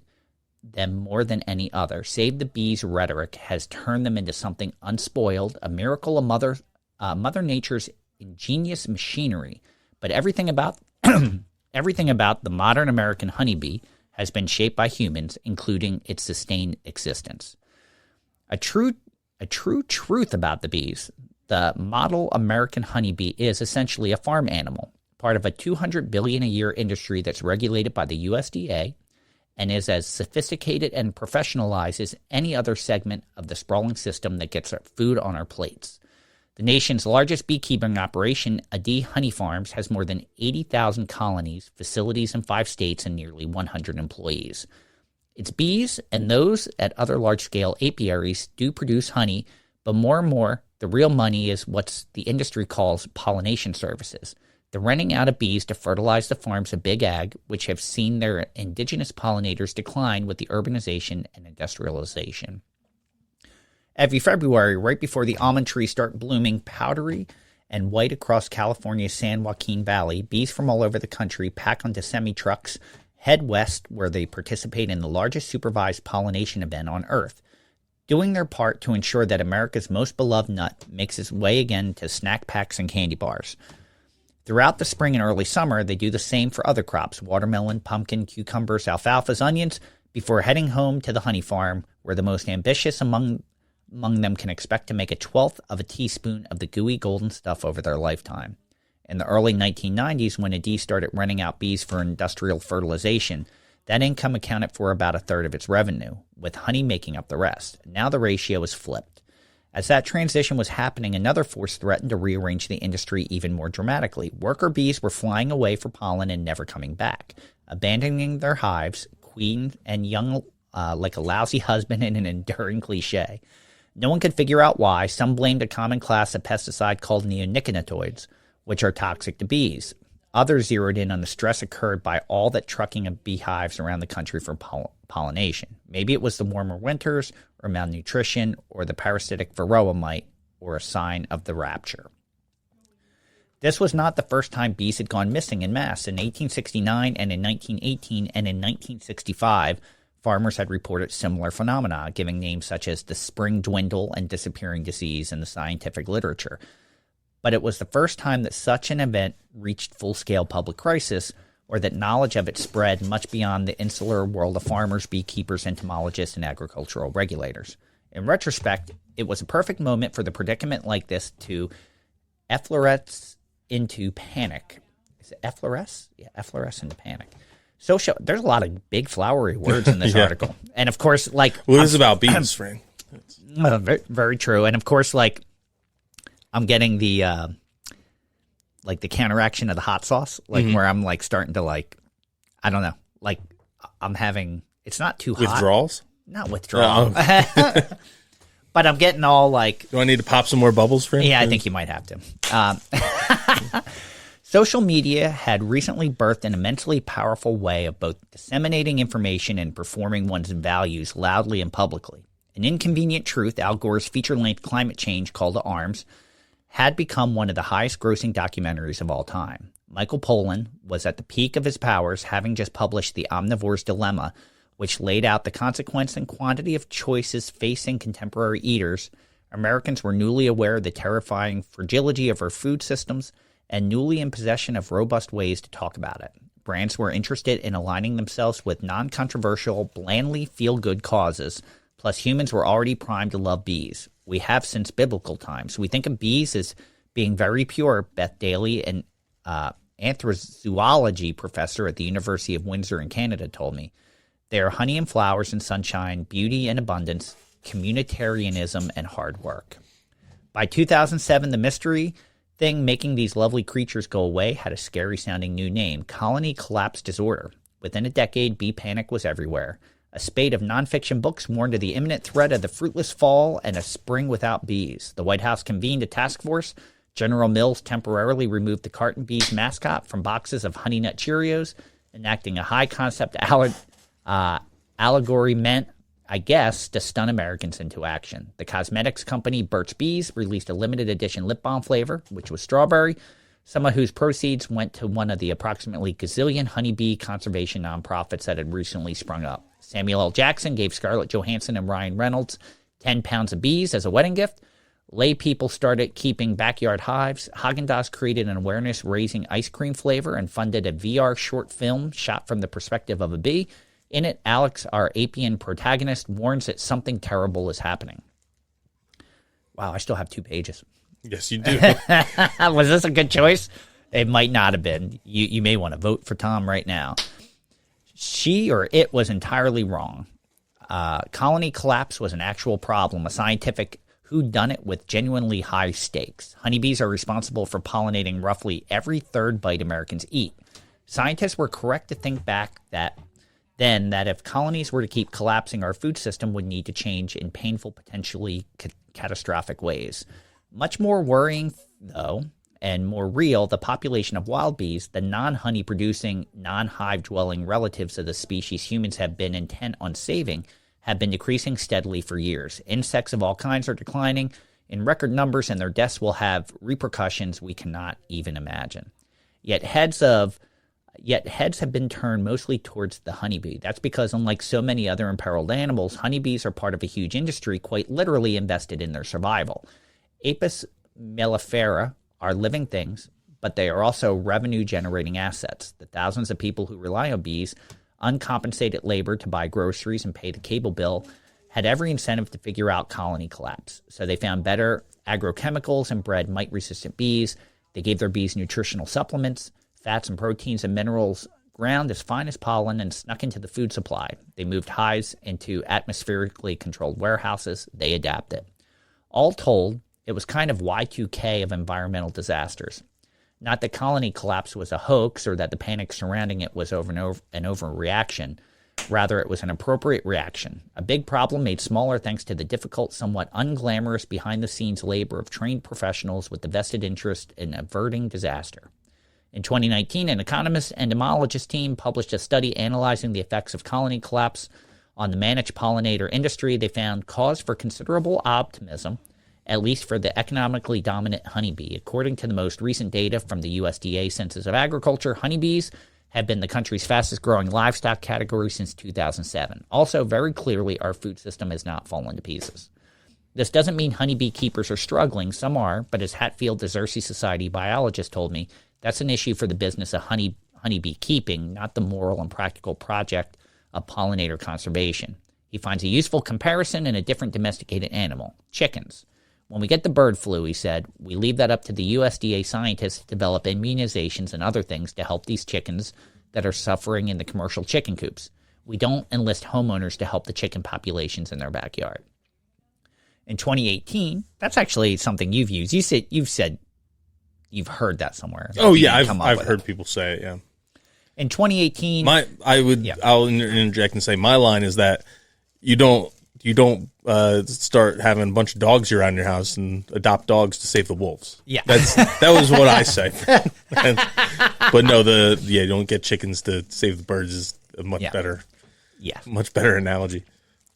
them more than any other. Save the bees rhetoric has turned them into something unspoiled, a miracle of Mother Nature's ingenious machinery. But everything about the modern American honeybee has been shaped by humans, including its sustained existence. A true truth about the bees: the model American honeybee is essentially a farm animal, part of a $200 billion a year industry that's regulated by the USDA and is as sophisticated and professionalized as any other segment of the sprawling system that gets our food on our plates. The nation's largest beekeeping operation, Adi Honey Farms, has more than 80,000 colonies, facilities in 5 states, and nearly 100 employees. Its bees and those at other large-scale apiaries do produce honey, but more and more, the real money is what the industry calls pollination services, the renting out of bees to fertilize the farms of big ag, which have seen their indigenous pollinators decline with the urbanization and industrialization. Every February, right before the almond trees start blooming powdery and white across California's San Joaquin Valley, bees from all over the country pack onto semi-trucks, head west where they participate in the largest supervised pollination event on Earth, doing their part to ensure that America's most beloved nut makes its way again to snack packs and candy bars. Throughout the spring and early summer, they do the same for other crops: watermelon, pumpkin, cucumbers, alfalfas, onions, before heading home to the honey farm, where the most ambitious among them can expect to make 1/12 of a teaspoon of the gooey golden stuff over their lifetime. In the early 1990s, when Adi started renting out bees for industrial fertilization, that income accounted for about 1/3 of its revenue, with honey making up the rest. Now the ratio is flipped. As that transition was happening, another force threatened to rearrange the industry even more dramatically. Worker bees were flying away for pollen and never coming back, abandoning their hives, queen and young, like a lousy husband in an enduring cliche. No one could figure out why. Some blamed a common class of pesticide called neonicotinoids, which are toxic to bees. Others zeroed in on the stress occurred by all that trucking of beehives around the country for pollination. Maybe it was the warmer winters, or malnutrition, or the parasitic varroa mite, or a sign of the rapture. This was not the first time bees had gone missing en masse. In 1869 and in 1918 and in 1965, farmers had reported similar phenomena, giving names such as the spring dwindle and disappearing disease in the scientific literature. But it was the first time that such an event reached full-scale public crisis, or that knowledge of it spread much beyond the insular world of farmers, beekeepers, entomologists, and agricultural regulators. In retrospect, it was a perfect moment for the predicament like this to effloresce into panic. Is it effloresce? Yeah, effloresce into panic. There's a lot of big flowery words in this article. And of course, it is about bees, Fran. Very, very true. And of course, I'm getting the the counteraction of the hot sauce, where I'm starting to I don't know, I'm having, it's not too hot. Withdrawals? Not withdrawal. But I'm getting all Do I need to pop some more bubbles, Fran? Yeah, I think you might have to. Social media had recently birthed an immensely powerful way of both disseminating information and performing one's values loudly and publicly. An inconvenient truth, Al Gore's feature-length climate change call to arms, had become one of the highest-grossing documentaries of all time. Michael Pollan was at the peak of his powers, having just published The Omnivore's Dilemma, which laid out the consequence and quantity of choices facing contemporary eaters. Americans were newly aware of the terrifying fragility of our food systems and newly in possession of robust ways to talk about it. Brands were interested in aligning themselves with non-controversial, blandly feel-good causes, plus humans were already primed to love bees. We have since biblical times. We think of bees as being very pure. Beth Daly, an anthrozoology professor at the University of Windsor in Canada, told me. They are honey and flowers and sunshine, beauty and abundance, communitarianism and hard work. By 2007, the mystery thing making these lovely creatures go away had a scary-sounding new name: colony collapse disorder. Within a decade, bee panic was everywhere. A spate of nonfiction books warned of the imminent threat of the fruitless fall and a spring without bees. The White House convened a task force. General Mills temporarily removed the carton bees mascot from boxes of Honey Nut Cheerios. enacting a high-concept allegory meant, I guess, to stun Americans into action. The cosmetics company Burt's Bees released a limited edition lip balm flavor, which was strawberry, some of whose proceeds went to one of the approximately gazillion honeybee conservation nonprofits that had recently sprung up. Samuel L. Jackson gave Scarlett Johansson and Ryan Reynolds 10 pounds of bees as a wedding gift. Lay people started keeping backyard hives. Haagen-Dazs created an awareness-raising ice cream flavor and funded a VR short film shot from the perspective of a bee. In it, Alex, our apian protagonist, warns that something terrible is happening. Wow, I still have 2 pages. Yes, you do. Was this a good choice? It might not have been. You may want to vote for Tom right now. She or it was entirely wrong. Colony collapse was an actual problem, a scientific whodunit with genuinely high stakes. Honeybees are responsible for pollinating roughly every third bite Americans eat. Scientists were correct to think back that if colonies were to keep collapsing, our food system would need to change in painful, potentially catastrophic ways. Much more worrying, though, and more real, the population of wild bees, the non-honey producing, non-hive dwelling relatives of the species humans have been intent on saving, have been decreasing steadily for years. Insects of all kinds are declining in record numbers, and their deaths will have repercussions we cannot even imagine. Yet heads have been turned mostly towards the honeybee. That's because, unlike so many other imperiled animals, honeybees are part of a huge industry, quite literally invested in their survival. Apis mellifera are living things, but they are also revenue-generating assets. The thousands of people who rely on bees, uncompensated labor to buy groceries and pay the cable bill, had every incentive to figure out colony collapse. So they found better agrochemicals and bred mite-resistant bees. They gave their bees nutritional supplements, fats and proteins and minerals ground as fine as pollen and snuck into the food supply. They moved hives into atmospherically controlled warehouses. They adapted. All told, it was kind of Y2K of environmental disasters. Not that colony collapse was a hoax or that the panic surrounding it was an overreaction. Rather, it was an appropriate reaction. A big problem made smaller thanks to the difficult, somewhat unglamorous behind-the-scenes labor of trained professionals with the vested interest in averting disaster. In 2019, an economist entomologist team published a study analyzing the effects of colony collapse on the managed pollinator industry. They found cause for considerable optimism, at least for the economically dominant honeybee. According to the most recent data from the USDA Census of Agriculture, honeybees have been the country's fastest-growing livestock category since 2007. Also, very clearly, our food system has not fallen to pieces. This doesn't mean honeybee keepers are struggling. Some are, but as Hatfield, the Xerces Society biologist, told me, that's an issue for the business of honeybee keeping, not the moral and practical project of pollinator conservation. He finds a useful comparison in a different domesticated animal, chickens. When we get the bird flu, he said, we leave that up to the USDA scientists to develop immunizations and other things to help these chickens that are suffering in the commercial chicken coops. We don't enlist homeowners to help the chicken populations in their backyard. In 2018, that's actually something you've used. You've said you've heard that somewhere. Oh, yeah, I've heard people say it, yeah. In 2018... I'll interject and say my line is that you don't start having a bunch of dogs around your house and adopt dogs to save the wolves. Yeah. That was what I say. But no, you don't get chickens to save the birds is a much better analogy.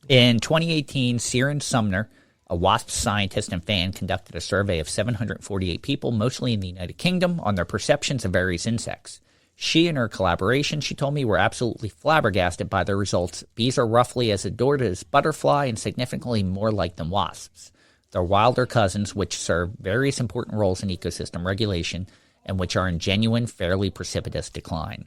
In 2018, Siren Sumner, a WASP scientist and fan, conducted a survey of 748 people, mostly in the United Kingdom, on their perceptions of various insects. She and her collaboration, she told me, were absolutely flabbergasted by the results. Bees are roughly as adored as butterfly and significantly more like than wasps. They're wilder cousins, which serve various important roles in ecosystem regulation and which are in genuine, fairly precipitous decline.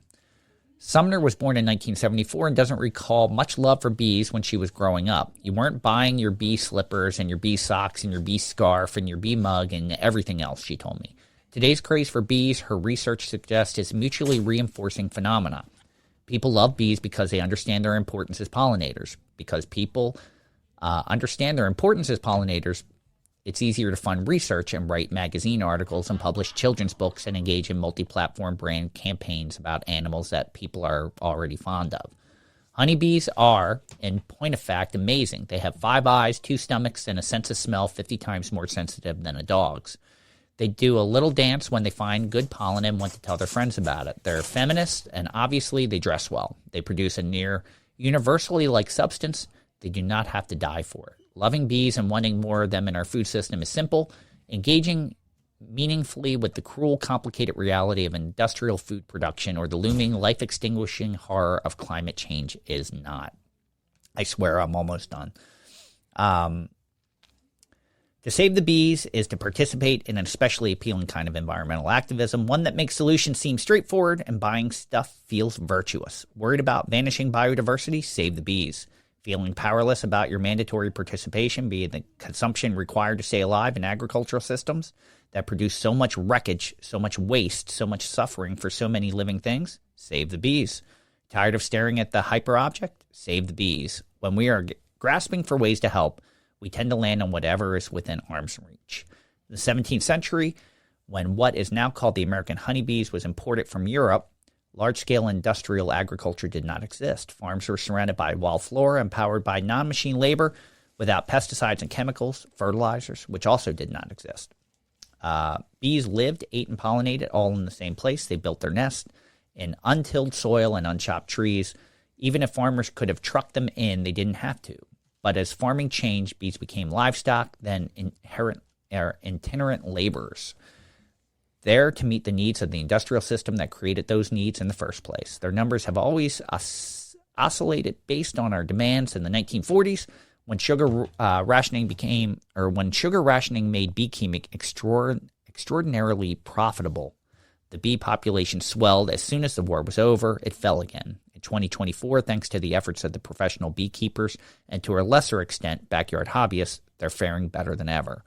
Sumner was born in 1974 and doesn't recall much love for bees when she was growing up. You weren't buying your bee slippers and your bee socks and your bee scarf and your bee mug and everything else, she told me. Today's craze for bees, her research suggests, is mutually reinforcing phenomena. People love bees because they understand their importance as pollinators. Because people understand their importance as pollinators, it's easier to fund research and write magazine articles and publish children's books and engage in multi-platform brand campaigns about animals that people are already fond of. Honeybees are, in point of fact, amazing. They have 5 eyes, 2 stomachs, and a sense of smell 50 times more sensitive than a dog's. They do a little dance when they find good pollen and want to tell their friends about it. They're feminists, and obviously they dress well. They produce a near universally like substance. They do not have to die for it. Loving bees and wanting more of them in our food system is simple. Engaging meaningfully with the cruel, complicated reality of industrial food production or the looming, life-extinguishing horror of climate change is not. I swear I'm almost done. To save the bees is to participate in an especially appealing kind of environmental activism, one that makes solutions seem straightforward and buying stuff feels virtuous. Worried about vanishing biodiversity? Save the bees. Feeling powerless about your mandatory participation, be it the consumption required to stay alive in agricultural systems that produce so much wreckage, so much waste, so much suffering for so many living things? Save the bees. Tired of staring at the hyperobject? Save the bees. When we are grasping for ways to help, we tend to land on whatever is within arm's reach. In the 17th century, when what is now called the American honeybees was imported from Europe, large-scale industrial agriculture did not exist. Farms were surrounded by wild flora and powered by non-machine labor without pesticides and chemicals, fertilizers, which also did not exist. Bees lived, ate, and pollinated all in the same place. They built their nest in untilled soil and unchopped trees. Even if farmers could have trucked them in, they didn't have to. But as farming changed, bees became livestock, then itinerant laborers, there to meet the needs of the industrial system that created those needs in the first place. Their numbers have always oscillated based on our demands. In the 1940s, when sugar rationing made beekeeping extraordinarily profitable, the bee population swelled. As soon as the war was over, it fell again. In 2024, thanks to the efforts of the professional beekeepers and to a lesser extent backyard hobbyists, they're faring better than ever.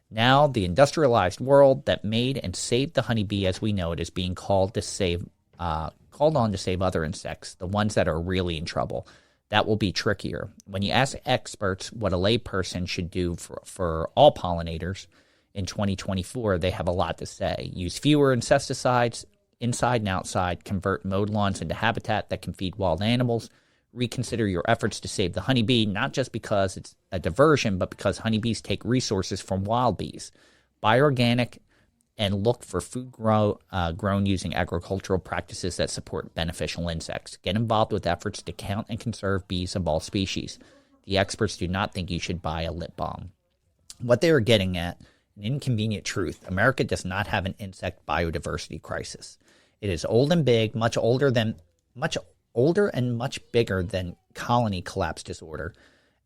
Now, the industrialized world that made and saved the honeybee as we know it is being called on to save other insects, the ones that are really in trouble. That will be trickier. When you ask experts what a layperson should do for all pollinators in 2024, they have a lot to say. Use fewer insecticides, inside and outside, convert mowed lawns into habitat that can feed wild animals, reconsider your efforts to save the honeybee, not just because it's a diversion, but because honeybees take resources from wild bees. Buy organic and look for food grown using agricultural practices that support beneficial insects. Get involved with efforts to count and conserve bees of all species. The experts do not think you should buy a lip balm. What they are getting at, an inconvenient truth, America does not have an insect biodiversity crisis. It is old and big, much older and much bigger than colony collapse disorder,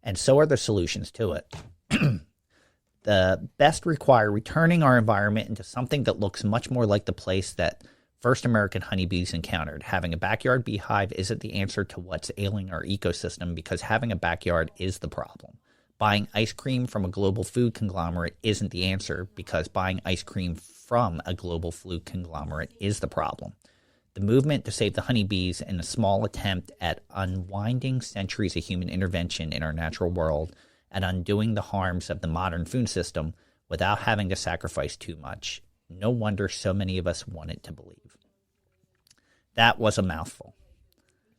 and so are the solutions to it. The best require returning our environment into something that looks much more like the place that first American honeybees encountered. Having a backyard beehive isn't the answer to what's ailing our ecosystem, because having a backyard is the problem. Buying ice cream from a global food conglomerate isn't the answer, because buying ice cream from a global food conglomerate is the problem. The movement to save the honeybees in a small attempt at unwinding centuries of human intervention in our natural world and undoing the harms of the modern food system without having to sacrifice too much. No wonder so many of us wanted to believe. That was a mouthful.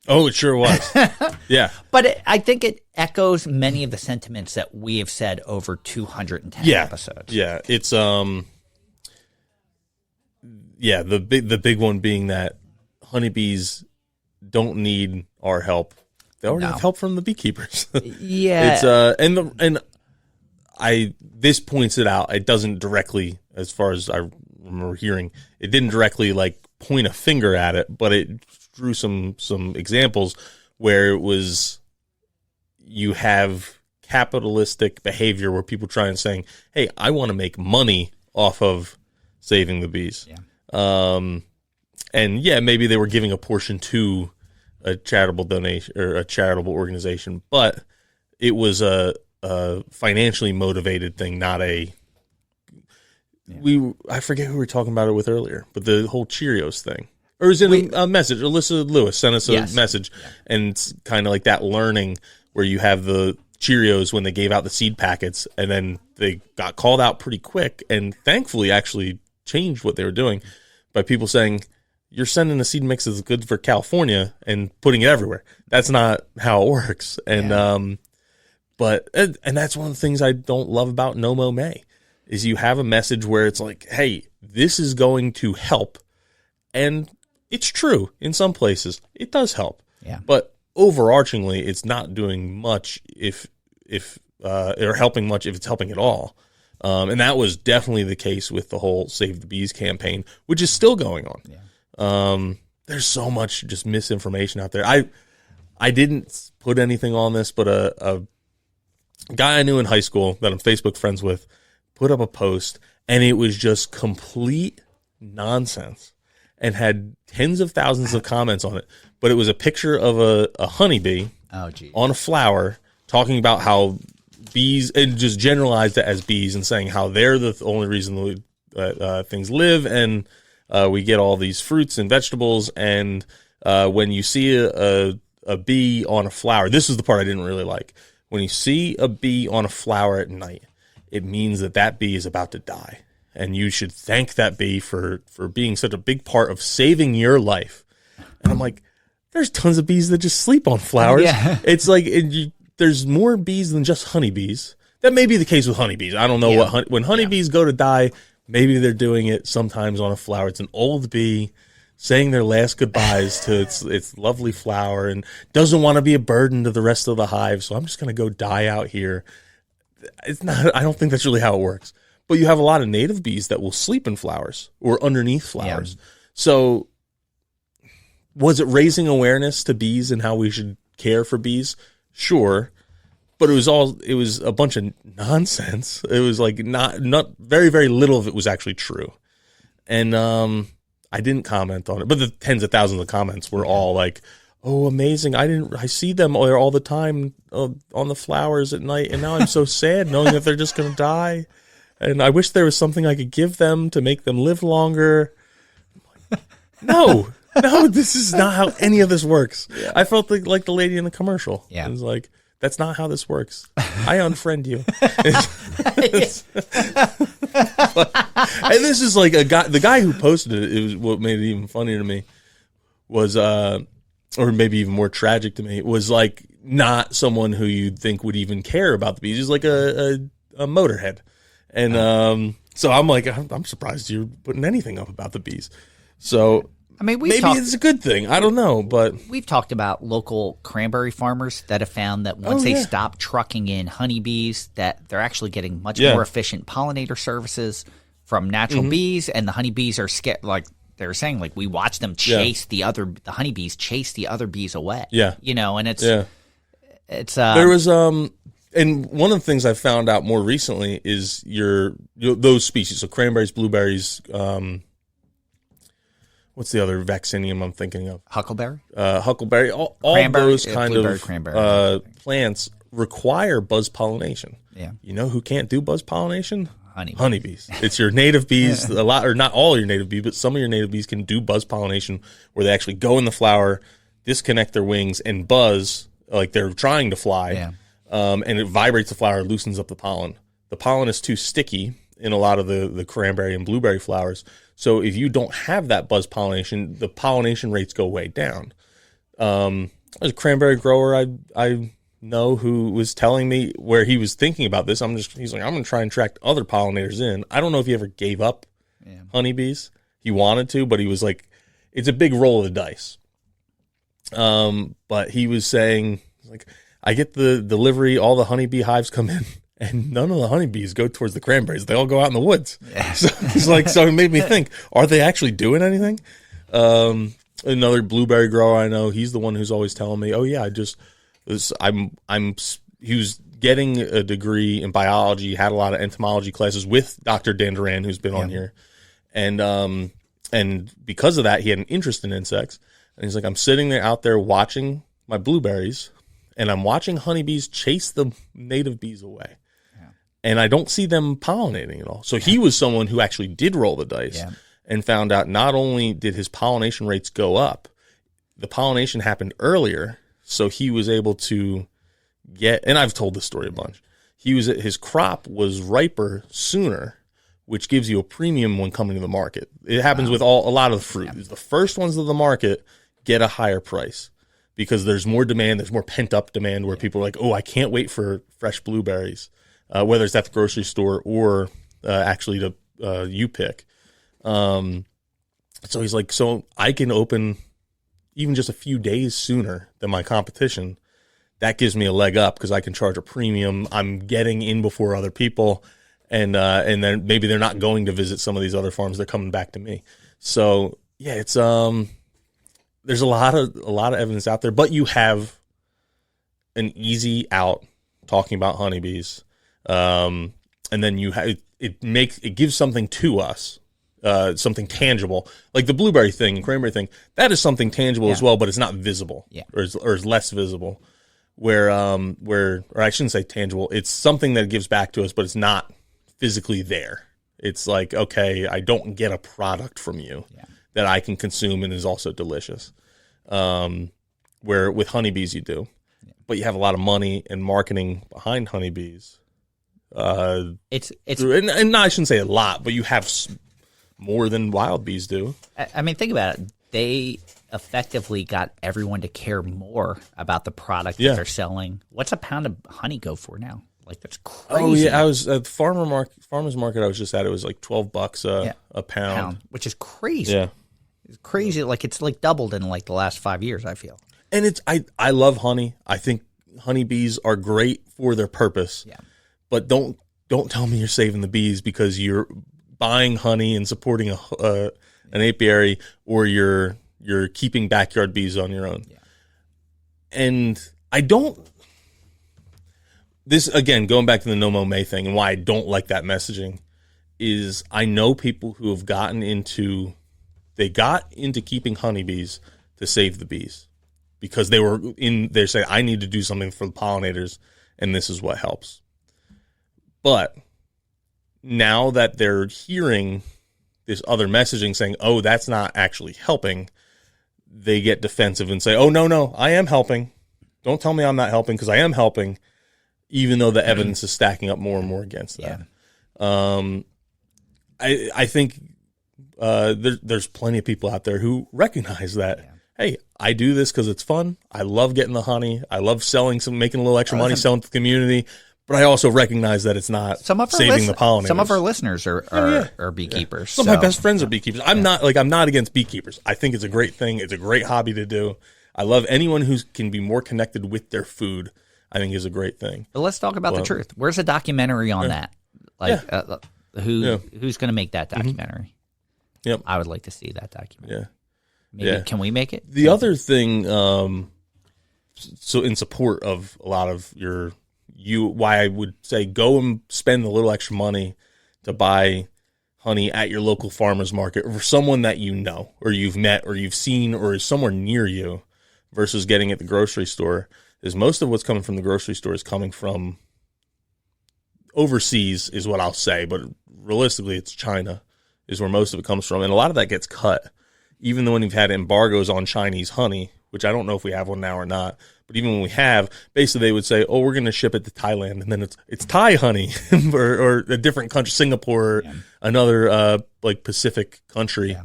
Oh, it sure was. Yeah. But I think it echoes many of the sentiments that we have said over 210 episodes. Yeah, it's the big one being that honeybees don't need our help. They already have help from the beekeepers. Yeah. It's this points it out. It doesn't directly, as far as I remember hearing, it didn't directly like point a finger at it, but it drew some examples where it was, you have capitalistic behavior where people try and saying, hey, I want to make money off of saving the bees. Yeah. And yeah, maybe they were giving a portion to a charitable donation or a charitable organization, but it was a financially motivated thing, not a. Yeah. I forget who we were talking about it with earlier, but the whole Cheerios thing, or is it a message? Alyssa Lewis sent us a message, and it's kind of like that learning where you have the Cheerios when they gave out the seed packets, and then they got called out pretty quick, and thankfully actually changed what they were doing by people saying, you're sending the seed mixes good for California and putting it everywhere. That's not how it works. And, but that's one of the things I don't love about No Mow May is you have a message where it's like, hey, this is going to help. And it's true in some places. It does help. Yeah. But overarchingly, it's not doing much or helping much if it's helping at all. And that was definitely the case with the whole Save the Bees campaign, which is still going on. Yeah. There's so much just misinformation out there. I didn't put anything on this, but a guy I knew in high school that I'm Facebook friends with put up a post, and it was just complete nonsense and had tens of thousands of comments on it. But it was a picture of a honeybee on a flower talking about how bees, and just generalized it as bees and saying how they're the only reason that things live, and we get all these fruits and vegetables. And when you see a bee on a flower, this is the part I didn't really like. When you see a bee on a flower at night, it means that bee is about to die. And you should thank that bee for being such a big part of saving your life. And I'm like, there's tons of bees that just sleep on flowers. Yeah. It's like, there's more bees than just honeybees. That may be the case with honeybees. I don't know when honeybees go to die, maybe they're doing it sometimes on a flower. It's an old bee saying their last goodbyes to its lovely flower and doesn't want to be a burden to the rest of the hive. So I'm just going to go die out here. It's not, I don't think that's really how it works. But you have a lot of native bees that will sleep in flowers or underneath flowers. Yeah. So was it raising awareness to bees and how we should care for bees? Sure. But it was a bunch of nonsense. It was like not very, very little of it was actually true. And I didn't comment on it, but the tens of thousands of comments were all like, "Oh, amazing! I see them all the time on the flowers at night, and now I'm so sad knowing that they're just going to die. And I wish there was something I could give them to make them live longer." No, this is not how any of this works. Yeah. I felt like the lady in the commercial. Yeah, it was like, that's not how this works. I unfriend you. And this is like the guy who posted it. It was what made it even funnier to me was, or maybe even more tragic to me, was like not someone who you'd think would even care about the bees. He's like a motorhead, and so I'm like, I'm surprised you're putting anything up about the bees. So. I mean, maybe it's a good thing. I don't know, but we've talked about local cranberry farmers that have found that once they stop trucking in honeybees, that they're actually getting much more efficient pollinator services from natural bees, and the honeybees are scared. Like they were saying, like we watch them chase the honeybees chase the other bees away. Yeah, and it's there was and one of the things I found out more recently is those species, so cranberries, blueberries. What's the other vaccinium I'm thinking of? Huckleberry? Huckleberry. All those kind of plants require buzz pollination. Yeah. You know who can't do buzz pollination? Honeybees. It's your native bees. A lot, or not all your native bees, but some of your native bees can do buzz pollination where they actually go in the flower, disconnect their wings, and buzz like they're trying to fly. Yeah. And it vibrates the flower, loosens up the pollen. The pollen is too sticky in a lot of the cranberry and blueberry flowers. So if you don't have that buzz pollination, the pollination rates go way down. There's a cranberry grower I know who was telling me where he was thinking about this. He's like, I'm going to try and track other pollinators in. I don't know if he ever gave up honeybees. He wanted to, but he was like, it's a big roll of the dice. But he was saying, like, I get the delivery, all the honeybee hives come in, and none of the honeybees go towards the cranberries. They all go out in the woods. Yeah. So it's like, so it made me think, are they actually doing anything? Another blueberry grower I know, he's the one who's always telling me, oh yeah, he was getting a degree in biology, had a lot of entomology classes with Dr. Dan Duran, who's been on here. And because of that, he had an interest in insects. And he's like, I'm sitting there out there watching my blueberries, and I'm watching honeybees chase the native bees away. And I don't see them pollinating at all. So he was someone who actually did roll the dice and found out not only did his pollination rates go up, the pollination happened earlier. So he was able to get, and I've told this story a bunch, his crop was riper sooner, which gives you a premium when coming to the market. It happens with a lot of the fruit. The first ones of the market get a higher price because there's more demand. There's more pent up demand where people are like, oh, I can't wait for fresh blueberries. Whether it's at the grocery store or actually to you pick. So he's like, so I can open even just a few days sooner than my competition. That gives me a leg up because I can charge a premium. I'm getting in before other people, and then maybe they're not going to visit some of these other farms. They're coming back to me. So yeah, it's there's a lot of evidence out there, but you have an easy out talking about honeybees, and then you have it gives something to us, something tangible, like the blueberry thing and cranberry thing. That is something tangible as well, but it's not visible, or is less visible. Where or I shouldn't say tangible. It's something that gives back to us, but it's not physically there. It's like, okay, I don't get a product from you that I can consume and is also delicious. Where with honeybees you do, but you have a lot of money and marketing behind honeybees. It's and I shouldn't say a lot, but you have more than wild bees do. I mean, think about it. They effectively got everyone to care more about the product that they're selling. What's a pound of honey go for now? Like, that's crazy. Oh yeah, I was at the farmer's market I was just at. It was like $12 a pound, which is crazy. Yeah, it's crazy. Like, it's like doubled in like the last 5 years, I feel. And I love honey. I think honeybees are great for their purpose. Yeah. But don't tell me you're saving the bees because you're buying honey and supporting an apiary, or you're keeping backyard bees on your own. Yeah. And I don't. This again, going back to the no mow May thing, and why I don't like that messaging is I know people who have got into keeping honeybees to save the bees because they say I need to do something for the pollinators, and this is what helps. But now that they're hearing this other messaging saying, oh, that's not actually helping, they get defensive and say, oh, no, I am helping. Don't tell me I'm not helping, because I am helping, even though the evidence is stacking up more and more against that. I think there's plenty of people out there who recognize that, hey, I do this because it's fun. I love getting the honey. I love making a little extra money, selling to the community. But I also recognize that it's not saving the pollinators. Some of our listeners are beekeepers. Some of my best friends are beekeepers. I'm not against beekeepers. I think it's a great thing. It's a great hobby to do. I love anyone who can be more connected with their food. I think is a great thing. But let's talk about the truth. Where's a documentary on that? Like, who's going to make that documentary? Yep. I would like to see that documentary. Yeah. Maybe can we make it? The other thing, so in support of a lot of why I would say go and spend a little extra money to buy honey at your local farmer's market, or for someone that you know, or you've met, or you've seen, or is somewhere near you, versus getting at the grocery store, is most of what's coming from the grocery store is coming from overseas, is what I'll say, but realistically it's China is where most of it comes from, and a lot of that gets cut. Even though when we've had embargoes on Chinese honey, which I don't know if we have one now or not, but even when we have, basically they would say, oh, we're going to ship it to Thailand, and then it's Thai honey or a different country, Singapore, another like Pacific country,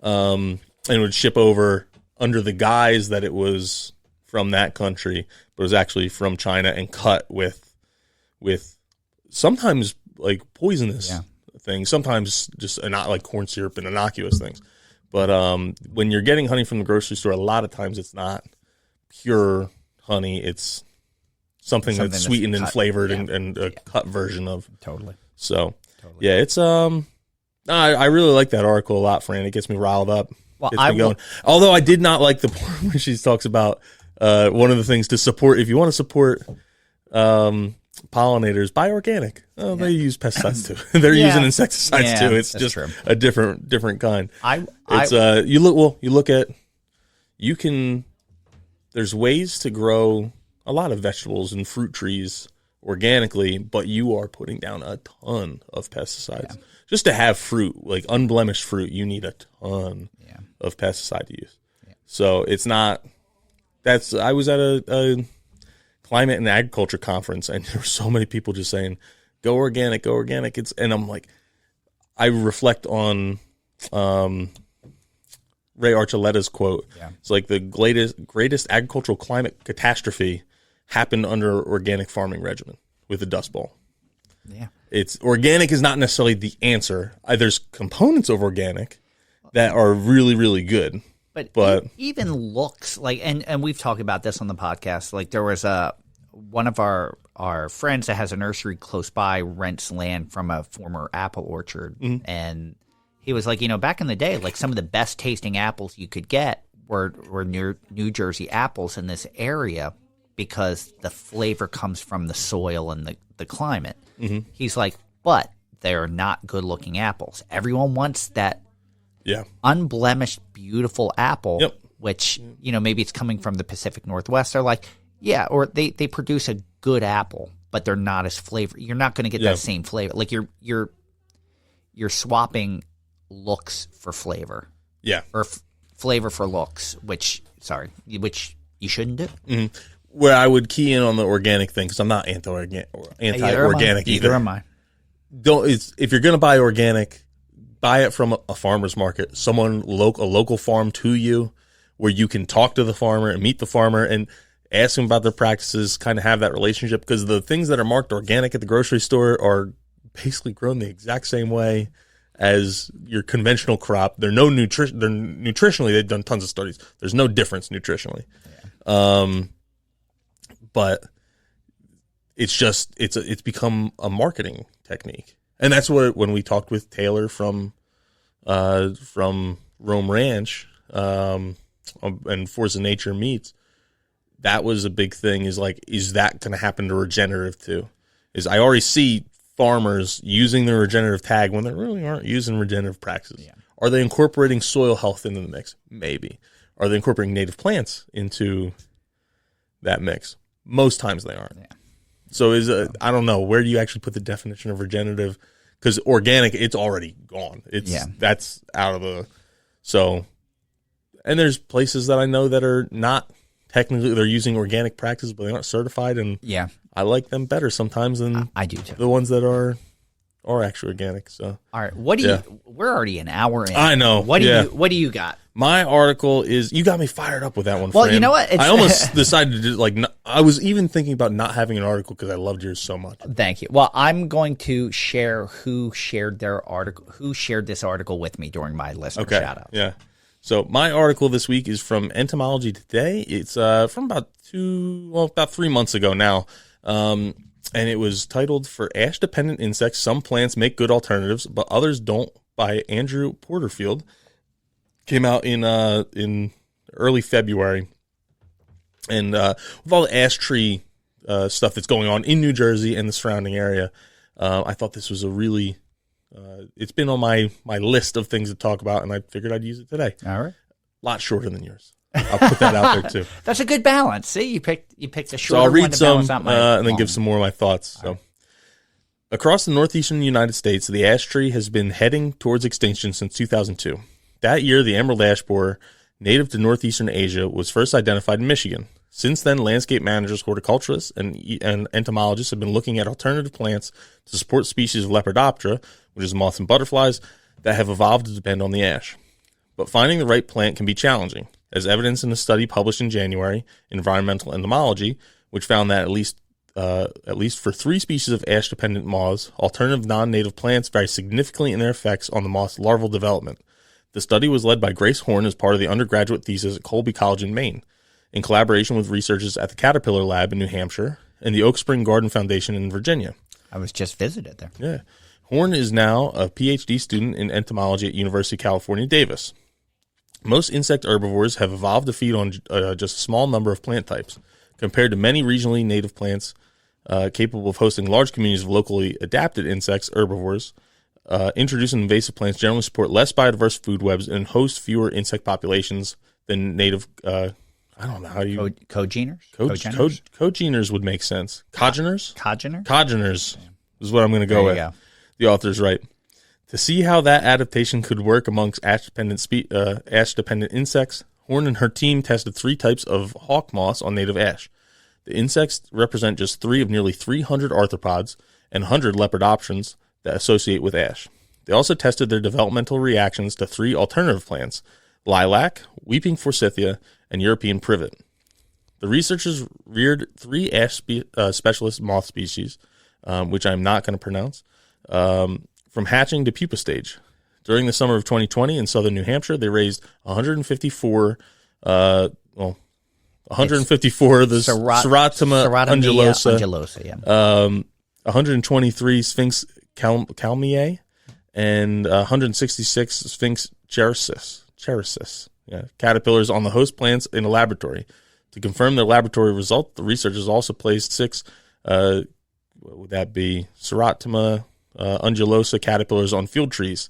and it would ship over under the guise that it was from that country, but it was actually from China and cut with sometimes like poisonous things, sometimes just not like corn syrup and innocuous things. But when you're getting honey from the grocery store, a lot of times it's not pure honey. It's something that's sweetened and flavored and a cut version of. Totally. So, yeah, it's I really like that article a lot, Fran. It gets me riled up. Well, gets me going. Although I did not like the part where she talks about one of the things to support, if you want to support pollinators, buy organic. Oh, they use pesticides too. They're using insecticides too. It's just true. A different kind. There's ways to grow a lot of vegetables and fruit trees organically, but you are putting down a ton of pesticides. Just to have fruit, like unblemished fruit, you need a ton of pesticide to use. So it's not. I was at a climate and agriculture conference, and there were so many people just saying, "Go organic, go organic." And I'm like, I reflect on Ray Archuleta's quote. It's like the greatest agricultural climate catastrophe happened under organic farming regimen with the Dust Bowl. It's organic is not necessarily the answer. There's components of organic that are really, really good. But even looks like, and we've talked about this on the podcast. Like there was one of our friends that has a nursery close by rents land from a former apple orchard, and he was like, back in the day, like some of the best tasting apples you could get were near New Jersey apples in this area because the flavor comes from the soil and the climate. He's like, but they're not good looking apples. Everyone wants that unblemished, beautiful apple, which, maybe it's coming from the Pacific Northwest. They're like, or they produce a good apple, but they're not as flavor. You're not going to get that same flavor. Like you're swapping looks for flavor. Yeah. Or flavor for looks, which you shouldn't do. Where I would key in on the organic thing, because I'm not anti-organic either. Either am I. If you're going to buy organic, buy it from a farmer's market, a local farm to you, where you can talk to the farmer and meet the farmer and ask them about their practices, kind of have that relationship, because the things that are marked organic at the grocery store are basically grown the exact same way as your conventional crop. They're nutritionally, they've done tons of studies. There's no difference nutritionally. But it's become a marketing technique. And that's what, when we talked with Taylor from Rome Ranch, and Force of Nature Meats, that was a big thing, is that going to happen to regenerative too? I already see farmers using the regenerative tag when they really aren't using regenerative practices. Yeah. Are they incorporating soil health into the mix? Maybe. Are they incorporating native plants into that mix? Most times they aren't. Yeah. So I don't know, where do you actually put the definition of regenerative? Because organic, it's already gone. That's out of the, so, and there's places that I know that are not technically, they're using organic practices, but they aren't certified, and I like them better sometimes than I do too. The ones that are actually organic. So, all right, we're already an hour in. I know. What do you got? My article is, you got me fired up with that one, Well, Fran. you know what? I almost decided to do, I was even thinking about not having an article because I loved yours so much. Thank you. Well, I'm going to share who shared this article with me during my listener shout-outs. Yeah. So my article this week is from Entomology Today. It's from about 3 months ago now. And it was titled, "For Ash-Dependent Insects, Some Plants Make Good Alternatives, But Others Don't," by Andrew Porterfield. Came out in early February. And with all the ash tree stuff that's going on in New Jersey and the surrounding area, I thought this was a really, it's been on my list of things to talk about, and I figured I'd use it today. All right. A lot shorter than yours. I'll put that out there too. That's a good balance. See, you picked a shorter so I'll read one to some, balance out my and then give some more of my thoughts. So, across the northeastern United States, the ash tree has been heading towards extinction since 2002. That year, the emerald ash borer, native to northeastern Asia, was first identified in Michigan. Since then, landscape managers, horticulturists, and entomologists have been looking at alternative plants to support species of Lepidoptera, which is moths and butterflies, that have evolved to depend on the ash. But finding the right plant can be challenging, as evidenced in a study published in January, Environmental Entomology, which found that at least for 3 species of ash-dependent moths, alternative non-native plants vary significantly in their effects on the moth's larval development. The study was led by Grace Horn as part of the undergraduate thesis at Colby College in Maine, in collaboration with researchers at the Caterpillar Lab in New Hampshire and the Oak Spring Garden Foundation in Virginia. I was just visited there. Yeah. Horn is now a PhD student in entomology at University of California, Davis. Most insect herbivores have evolved to feed on just a small number of plant types, compared to many regionally native plants capable of hosting large communities of locally adapted insects. Herbivores introduced invasive plants generally support less biodiverse food webs and host fewer insect populations than native. I don't know how you cogeners. Cogeners would make sense. Congeners. Congeners is what I'm going to go with. Go. The author's right. To see how that adaptation could work amongst ash-dependent insects, Horn and her team tested 3 types of hawk moths on native ash. The insects represent just 3 of nearly 300 arthropods and 100 lepidopterans that associate with ash. They also tested their developmental reactions to 3 alternative plants: lilac, weeping forsythia, and European privet. The researchers reared 3 ash specialist moth species, which I'm not going to pronounce, from hatching to pupa stage. During the summer of 2020 in southern New Hampshire, they raised 154 of the Seratoma angulosa, 123 Sphinx calmiae, and 166 Sphinx chericis, caterpillars on the host plants in a laboratory. To confirm their laboratory result, the researchers also placed 6, what would that be, Seratoma angulosa caterpillars on field trees.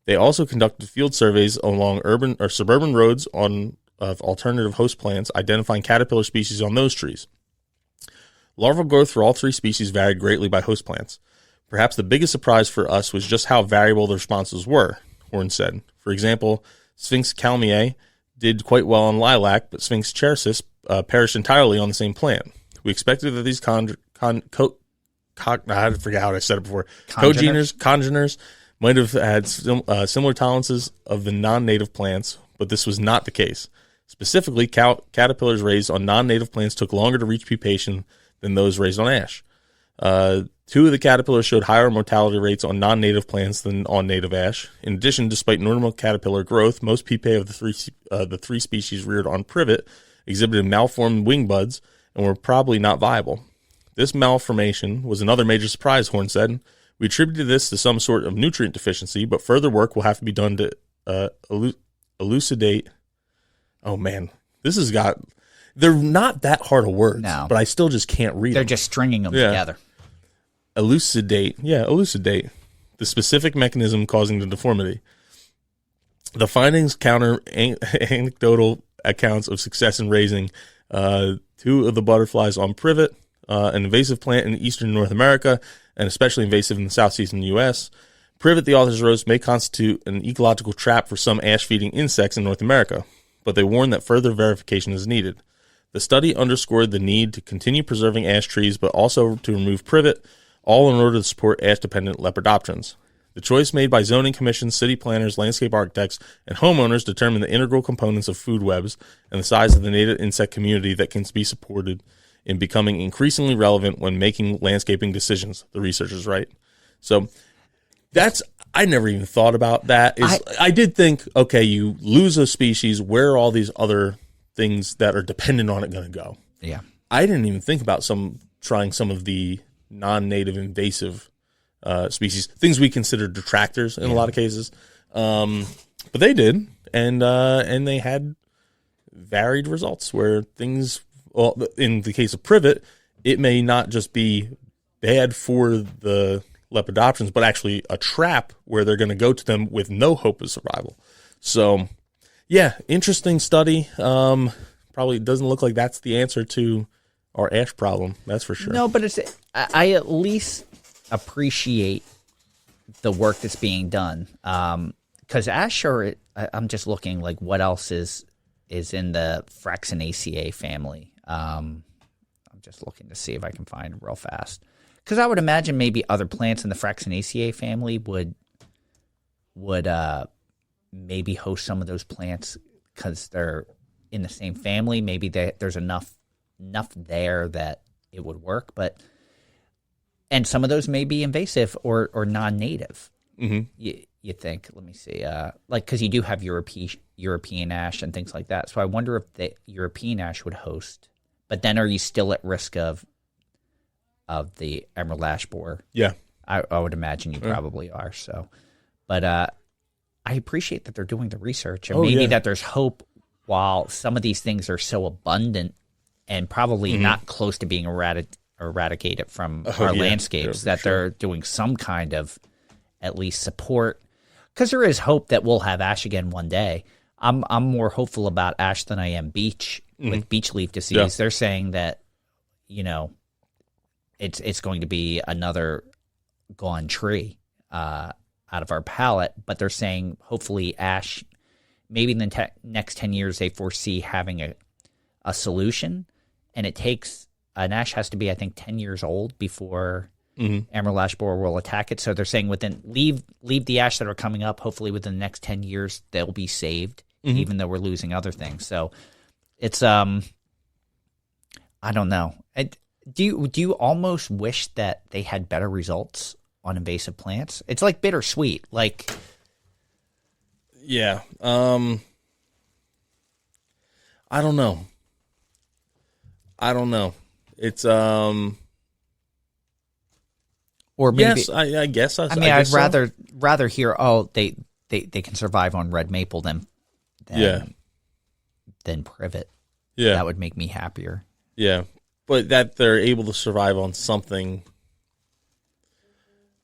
They also conducted field surveys along urban or suburban roads of alternative host plants, identifying caterpillar species on those trees. Larval growth for all 3 species varied greatly by host plants. Perhaps the biggest surprise for us was just how variable the responses were, Horn said. For example, Sphinx calmiae did quite well on lilac, but Sphinx chericis perished entirely on the same plant. We expected that these I forget how I said it before. Congeners might have had similar tolerances of the non-native plants, but this was not the case. Specifically, caterpillars raised on non-native plants took longer to reach pupation than those raised on ash. 2 of the caterpillars showed higher mortality rates on non-native plants than on native ash. In addition, despite normal caterpillar growth, most pupae of the 3 species reared on privet exhibited malformed wing buds and were probably not viable. This malformation was another major surprise, Horn said. We attributed this to some sort of nutrient deficiency, but further work will have to be done to elucidate. Oh, man. They're not that hard of words, but I still just can't read them. They're just stringing them together. Elucidate the specific mechanism causing the deformity. The findings counter anecdotal accounts of success in raising 2 of the butterflies on privet, an invasive plant in eastern North America, and especially invasive in the southeastern U.S. Privet, the authors wrote, may constitute an ecological trap for some ash-feeding insects in North America, but they warn that further verification is needed. The study underscored the need to continue preserving ash trees, but also to remove privet, all in order to support ash-dependent lepidopterans. The choice made by zoning commissions, city planners, landscape architects, and homeowners determine the integral components of food webs and the size of the native insect community that can be supported in becoming increasingly relevant when making landscaping decisions, the researchers write. So I never even thought about that. I did think, okay, you lose a species, where are all these other things that are dependent on it going to go? Yeah. I didn't even think about trying some of the non-native invasive species, things we consider detractors in a lot of cases. But they did, and they had varied results where things, well, in the case of privet, it may not just be bad for the lepidopterans, but actually a trap where they're going to go to them with no hope of survival. So, yeah, interesting study. Probably doesn't look like that's the answer to our ash problem, that's for sure. No, but I at least appreciate the work that's being done. Because ash, I'm just looking like what else is in the Fraxinaceae family. I'm just looking to see if I can find it real fast. Because I would imagine maybe other plants in the Fraxinaceae family would maybe host some of those plants because they're in the same family. Maybe there's enough there that it would work. And some of those may be invasive or non-native. Mm-hmm. You think? Let me see. Because you do have European ash and things like that. So I wonder if the European ash would host. But then are you still at risk of the emerald ash borer? Yeah. I would imagine you probably are. So, but I appreciate that they're doing the research, and maybe that there's hope while some of these things are so abundant and probably not close to being eradicated from our landscapes, that they're doing some kind of at least support. Because there is hope that we'll have ash again one day. I'm more hopeful about ash than I am beech with beech leaf disease. Yeah. They're saying that, it's going to be another gone tree out of our palette, but they're saying hopefully ash, maybe in the next 10 years they foresee having a solution, and an ash has to be, I think, 10 years old before emerald ash borer will attack it. So they're saying leave the ash that are coming up, hopefully within the next 10 years they'll be saved, even though we're losing other things. So it's I don't know. Do you almost wish that they had better results on invasive plants. It's like bittersweet. Like, yeah. I don't know. It's or maybe, yes, I guess. I mean, I'd rather hear, oh, they can survive on red maple than privet. Yeah, that would make me happier. Yeah, but that they're able to survive on something,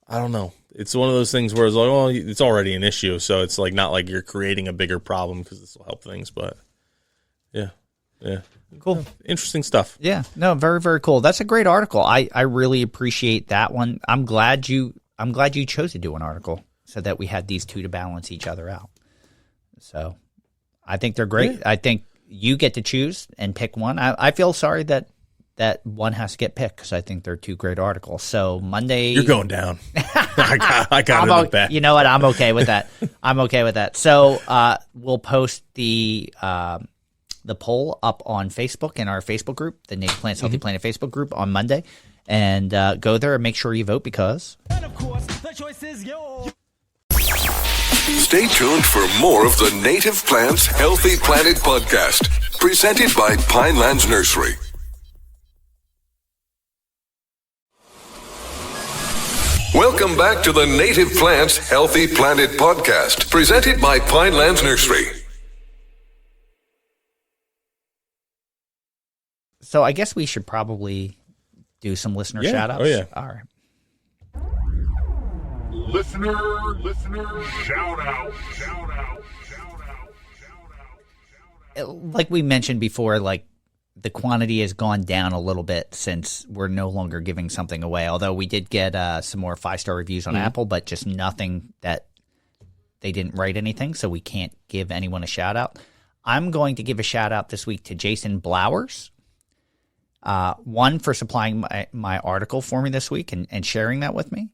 I don't know. It's one of those things where it's like, oh, it's already an issue, so it's like not like you're creating a bigger problem because this will help things. But yeah, Cool, interesting stuff. Yeah, no, very, very cool. That's a great article. I really appreciate that one. I'm glad you chose to do an article so that we had these two to balance each other out. So I think they're great. Yeah. I think you get to choose and pick one. I feel sorry that one has to get picked because I think they're two great articles. So Monday, you're going down. I got it in the back. You know what? I'm okay with that. So we'll post the poll up on Facebook in our Facebook group, the Native Plants Healthy Planet Facebook group on Monday, and go there and make sure you vote because. And of course, the choice is yours. Stay tuned for more of the Native Plants Healthy Planet podcast, presented by Pinelands Nursery. Welcome back to the Native Plants Healthy Planet podcast, presented by Pinelands Nursery. So I guess we should probably do some listener shout-outs. Oh, yeah. All right. Listener, shout out. Like we mentioned before, like the quantity has gone down a little bit since we're no longer giving something away. Although we did get some more 5-star reviews on Apple, but just nothing that they didn't write anything, so we can't give anyone a shout-out. I'm going to give a shout-out this week to Jason Blowers. One, for supplying my article for me this week and sharing that with me.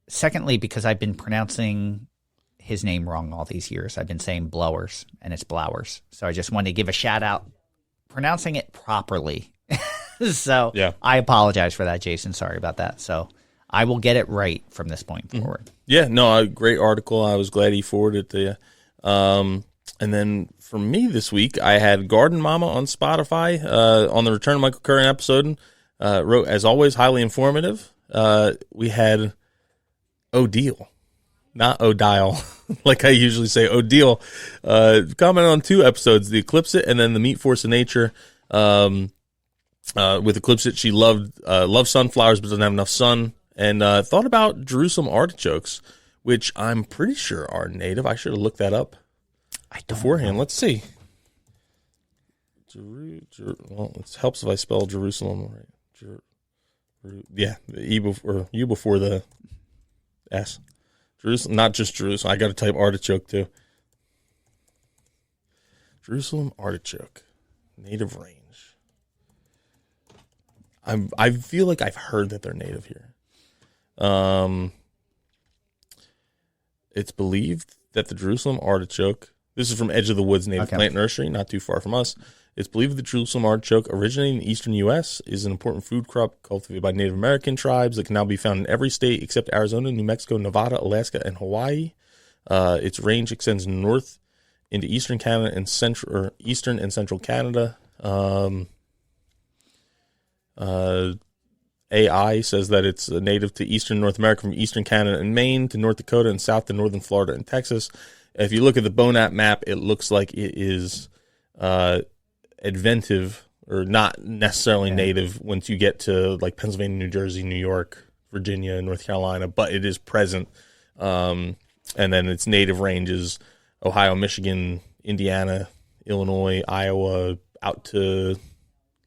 Secondly, because I've been pronouncing his name wrong all these years. I've been saying Blowers, and it's Blowers. So I just wanted to give a shout-out pronouncing it properly. So yeah. I apologize for that, Jason. Sorry about that. So I will get it right from this point forward. Yeah, no, a great article. I was glad he forwarded it to you. And then for me this week, I had Garden Mama on Spotify on the Return of Michael Curran episode. Wrote, as always, highly informative. We had Odile, not Odile, like I usually say, Odile. Commented on 2 episodes, the Eclipse It and then the Meat Force of Nature. With Eclipse It, she loved sunflowers but doesn't have enough sun. And thought about Jerusalem artichokes, which I'm pretty sure are native. I should have looked that up beforehand. Let's see. Well, it helps if I spell Jerusalem right. Yeah, the U before the S. Jerusalem, not just Jerusalem. I got to type artichoke too. Jerusalem artichoke, native range. I feel like I've heard that they're native here. It's believed that the Jerusalem artichoke. This is from Edge of the Woods Native Plant Nursery, not too far from us. It's believed the Jerusalem artichoke, originating in the eastern U.S., is an important food crop cultivated by Native American tribes that can now be found in every state except Arizona, New Mexico, Nevada, Alaska, and Hawaii. Its range extends north into eastern Canada and eastern and central Canada. AI says that it's native to eastern North America from eastern Canada and Maine to North Dakota and south to northern Florida and Texas. If you look at the Bonap map, it looks like it is adventive or not necessarily native once you get to like Pennsylvania, New Jersey, New York, Virginia, North Carolina, but it is present. And then its native ranges, Ohio, Michigan, Indiana, Illinois, Iowa, out to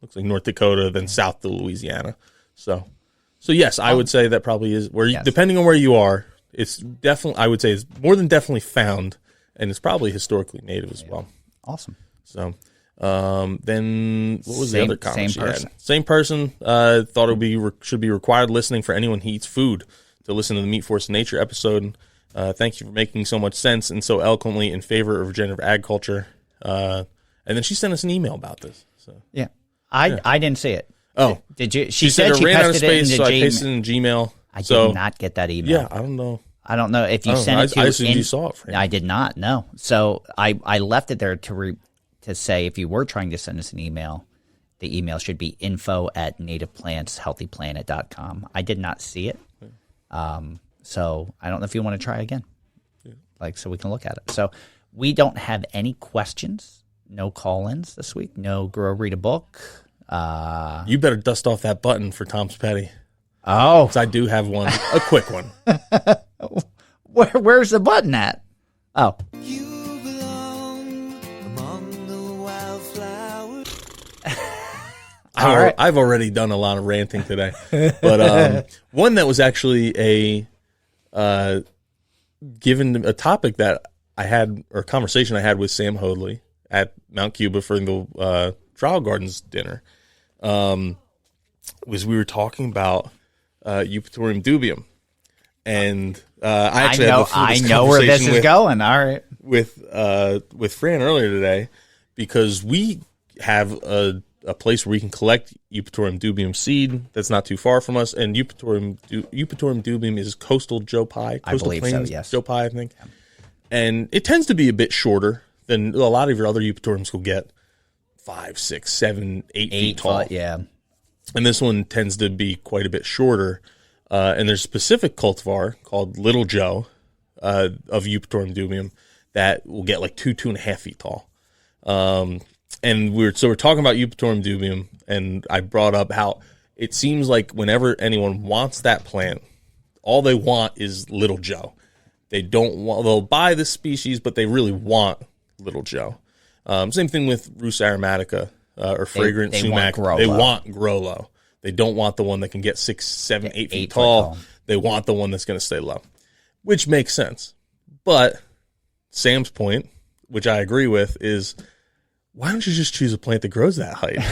looks like North Dakota, then south to Louisiana. So yes, I would say that probably is where you, depending on where you are, it's definitely, I would say it's more than definitely found, and it's probably historically native as well. Awesome. So then what was the other comment she person. had? Same person thought it should be required listening for anyone who eats food to listen to the Meat Force of Nature episode. Thank you for making so much sense and so eloquently in favor of regenerative agriculture. And then she sent us an email about this. So I didn't see it. Oh, did you? She said she it ran out of pasted it space, into so I pasted it in Gmail. I did not get that email. Yeah, I don't know. I don't know if you sent it to. I assumed you saw it. Fran. I did not. No. So I left it there to say if you were trying to send us an email, the email should be info@nativeplantshealthyplanet.com. I did not see it. So I don't know if you want to try again, so we can look at it. So we don't have any questions, no call-ins this week, no grow read a book. You better dust off that button for Tom's Petty. Oh, 'Cause I do have one, a quick one. Where's the button at? Oh. You belong among the wildflowers. I've already done a lot of ranting today, but one that was actually given a topic that I had, or a conversation I had with Sam Hoadley at Mount Cuba for the Trial Gardens dinner, was we were talking about Eupatorium dubium, and I actually I know where this is going. All right, with Fran earlier today, because we have a place where we can collect Eupatorium dubium seed that's not too far from us, and Eupatorium dubium is coastal Joe Pye, coastal believe plains so, yes. Joe Pye, I think, and it tends to be a bit shorter than a lot of your other Eupatoriums will get, 5, 6, 7, 8 feet tall. Yeah. And this one tends to be quite a bit shorter. And there's a specific cultivar called Little Joe of Eupatorium dubium that will get like 2.5 feet tall. And we're talking about Eupatorium dubium, and I brought up how it seems like whenever anyone wants that plant, all they want is Little Joe. They'll buy this species, but they really want Little Joe. Same thing with Rus aromatica. Or fragrant sumac. They want grow low. They don't want the one that can get 6, 7, 8 feet tall. They want the one that's going to stay low, which makes sense. But Sam's point, which I agree with, is why don't you just choose a plant that grows that height?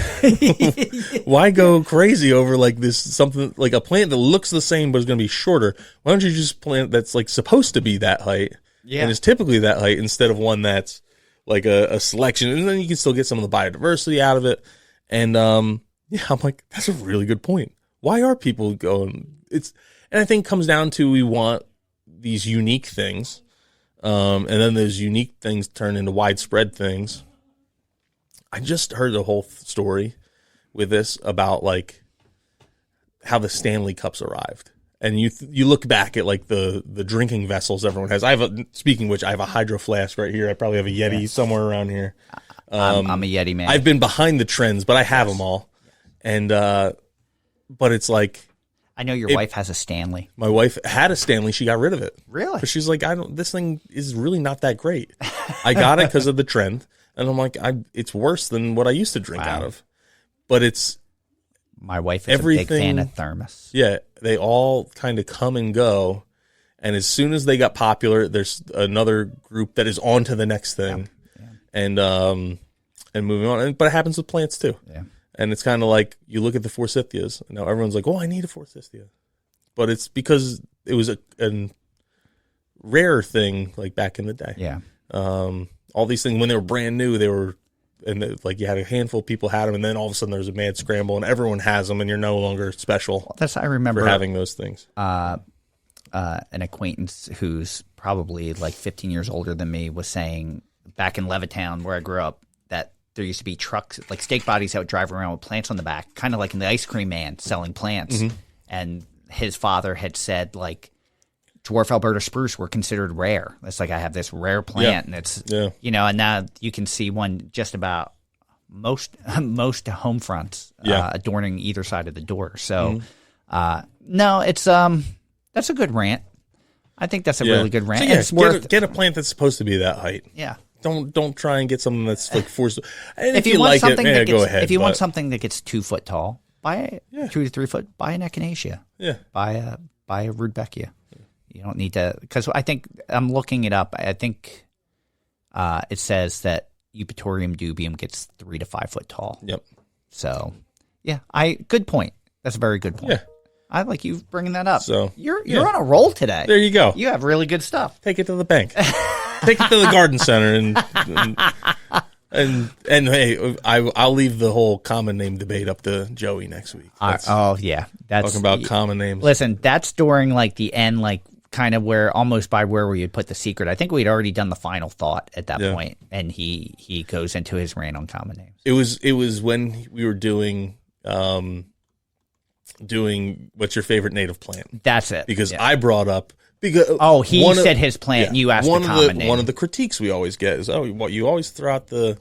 Why go crazy over like this, something like a plant that looks the same but is going to be shorter? Why don't you just plant that's like supposed to be that height and is typically that height, instead of one that's like a selection, and then you can still get some of the biodiversity out of it. And I'm like, that's a really good point. Why are people going? And I think it comes down to, we want these unique things, and then those unique things turn into widespread things. I just heard the whole story with this about like how the Stanley Cups arrived. And you look back at like the drinking vessels everyone has. Speaking of which, I have a hydro flask right here. I probably have a Yeti somewhere around here. I'm a Yeti man. I've been behind the trends, but I have them all. And but it's like, I know your wife has a Stanley. My wife had a Stanley. She got rid of it. Really? But she's like, this thing is really not that great. I got it because of the trend, and I'm like, it's worse than what I used to drink out of. But it's. My wife is a big fan of thermos. Yeah, they all kind of come and go, and as soon as they got popular, there's another group that is on to the next thing, and moving on. But it happens with plants too. Yeah, and it's kind of like you look at the forsythias. Now everyone's like, "Oh, I need a forsythia," but it's because it was a rare thing, like back in the day. Yeah, all these things when they were brand new, they were. And like you had a handful of people had them, and then all of a sudden there's a mad scramble, and everyone has them, and you're no longer special. I remember for having those things. An acquaintance who's probably like 15 years older than me was saying back in Levittown, where I grew up, that there used to be trucks, like steak bodies, that would drive around with plants on the back, kind of like in the Ice Cream Man selling plants. Mm-hmm. And his father had said like, dwarf Alberta spruce were considered rare. It's like, I have this rare plant, and it's and now you can see one just about most home fronts adorning either side of the door. So no, it's that's a good rant. I think that's a really good rant. So get a plant that's supposed to be that height. Yeah. Don't try and get something that's like forced. And if you want like something it, go ahead. If you want something that gets 2 foot tall, buy 2 to 3 foot. Buy an echinacea. Yeah. Buy a rudbeckia. You don't need to, because I think I'm looking it up. I think it says that Eupatorium dubium gets 3 to 5 foot tall. Yep. So, yeah, good point. That's a very good point. Yeah. I like you bringing that up. So you're on a roll today. There you go. You have really good stuff. Take it to the bank. Take it to the garden center and And hey, I'll leave the whole common name debate up to Joey next week. Yeah, that's Talking about common names. Listen, that's during like the end, like kind of where almost by where we would put the secret. I think we'd already done the final thought at that point, and he goes into his rant on common names. It was when we were doing what's your favorite native plant? That's it. Because I brought up he said his plant. You asked the common name. One of the critiques we always get is you always throw out the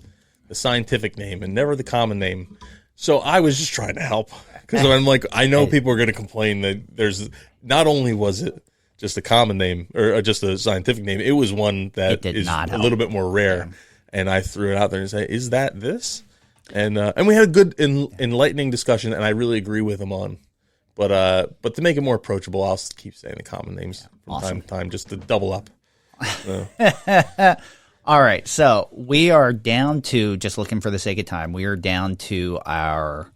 scientific name and never the common name. So I was just trying to help because I'm like, I know people are going to complain that there's not only was it just a common name or just a scientific name, it was one that is a little bit more rare. And I threw it out there and say, is that this? And we had a good enlightening discussion, and I really agree with him on. But to make it more approachable, I'll keep saying the common names from time to time just to double up. All right, so we are down to, just looking for the sake of time, we are down to our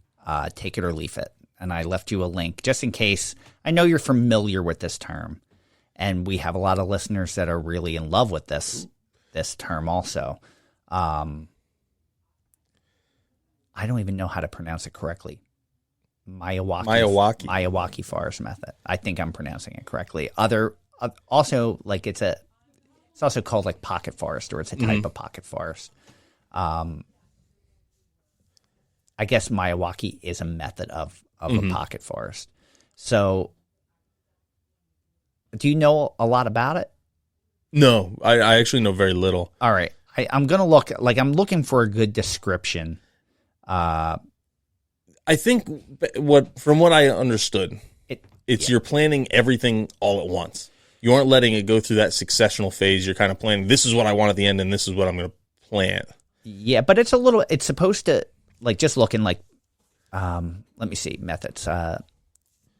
take it or leave it. And I left you a link just in case. I know you're familiar with this term, and we have a lot of listeners that are really in love with this term also. I don't even know how to pronounce it correctly. Miyawaki forest method. I think I'm pronouncing it correctly. Also, like it's also called like pocket forest, or it's a type of pocket forest. I guess Miyawaki is a method of a pocket forest. So, do you know a lot about it? No, I actually know very little. All right, I'm gonna look. Like I'm looking for a good description. I think from what I understood, you're planning everything all at once. You aren't letting it go through that successional phase. You're kind of planning, this is what I want at the end, and this is what I'm going to plant. Yeah, but it's supposed to, like, just looking like, let me see, methods.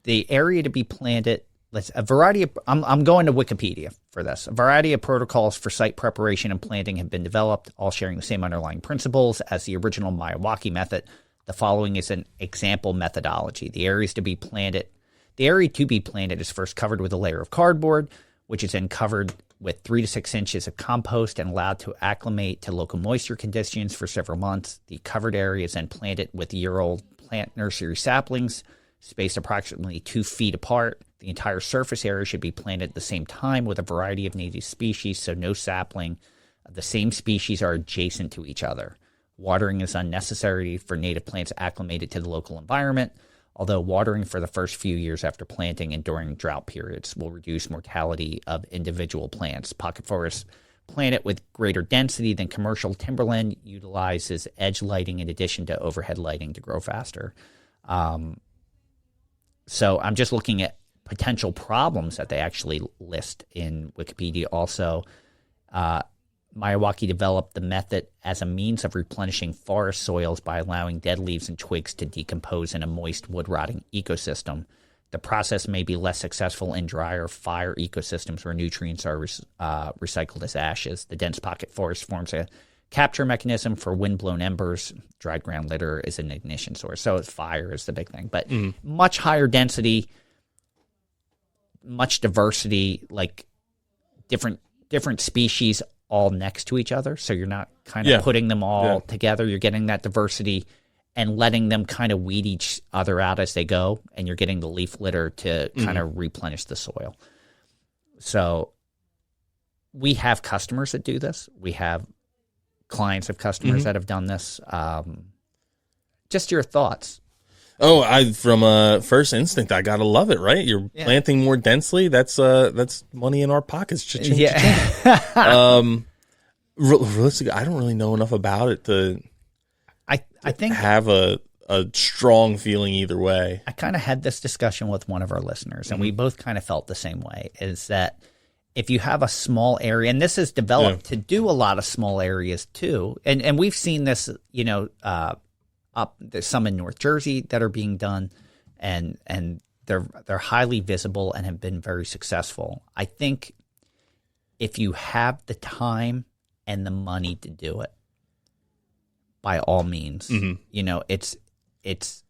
The area to be planted, I'm going to Wikipedia for this. A variety of protocols for site preparation and planting have been developed, all sharing the same underlying principles as the original Miyawaki method. The following is an example methodology. The area to be planted is first covered with a layer of cardboard, which is then covered with 3 to 6 inches of compost and allowed to acclimate to local moisture conditions for several months. The covered area is then planted with year-old plant nursery saplings, spaced approximately 2 feet apart. The entire surface area should be planted at the same time with a variety of native species, so no sapling of the same species are adjacent to each other. Watering is unnecessary for native plants acclimated to the local environment, although watering for the first few years after planting and during drought periods will reduce mortality of individual plants. Pocket forests planted with greater density than commercial timberland utilizes edge lighting in addition to overhead lighting to grow faster. So I'm just looking at potential problems that they actually list in Wikipedia also. Miyawaki developed the method as a means of replenishing forest soils by allowing dead leaves and twigs to decompose in a moist wood-rotting ecosystem. The process may be less successful in dry or fire ecosystems where nutrients are recycled as ashes. The dense pocket forest forms a capture mechanism for wind-blown embers. Dried ground litter is an ignition source. So fire is the big thing. But much higher density, much diversity, like different species all next to each other, so you're not kind of putting them all together. You're getting that diversity and letting them kind of weed each other out as they go, and you're getting the leaf litter to kind of replenish the soil. So we have customers that do this. We have clients of customers that have done this. Just your thoughts. Oh, from first instinct, I gotta love it, right? You're planting more densely. That's money in our pockets. Cha-ching, cha-ching. Realistically, I don't really know enough about it to. I think have a strong feeling either way. I kind of had this discussion with one of our listeners, and we both kind of felt the same way. Is that if you have a small area, and this is developed to do a lot of small areas too, and we've seen this, there's some in North Jersey that are being done, and they're highly visible and have been very successful. I think if you have the time and the money to do it, by all means, it's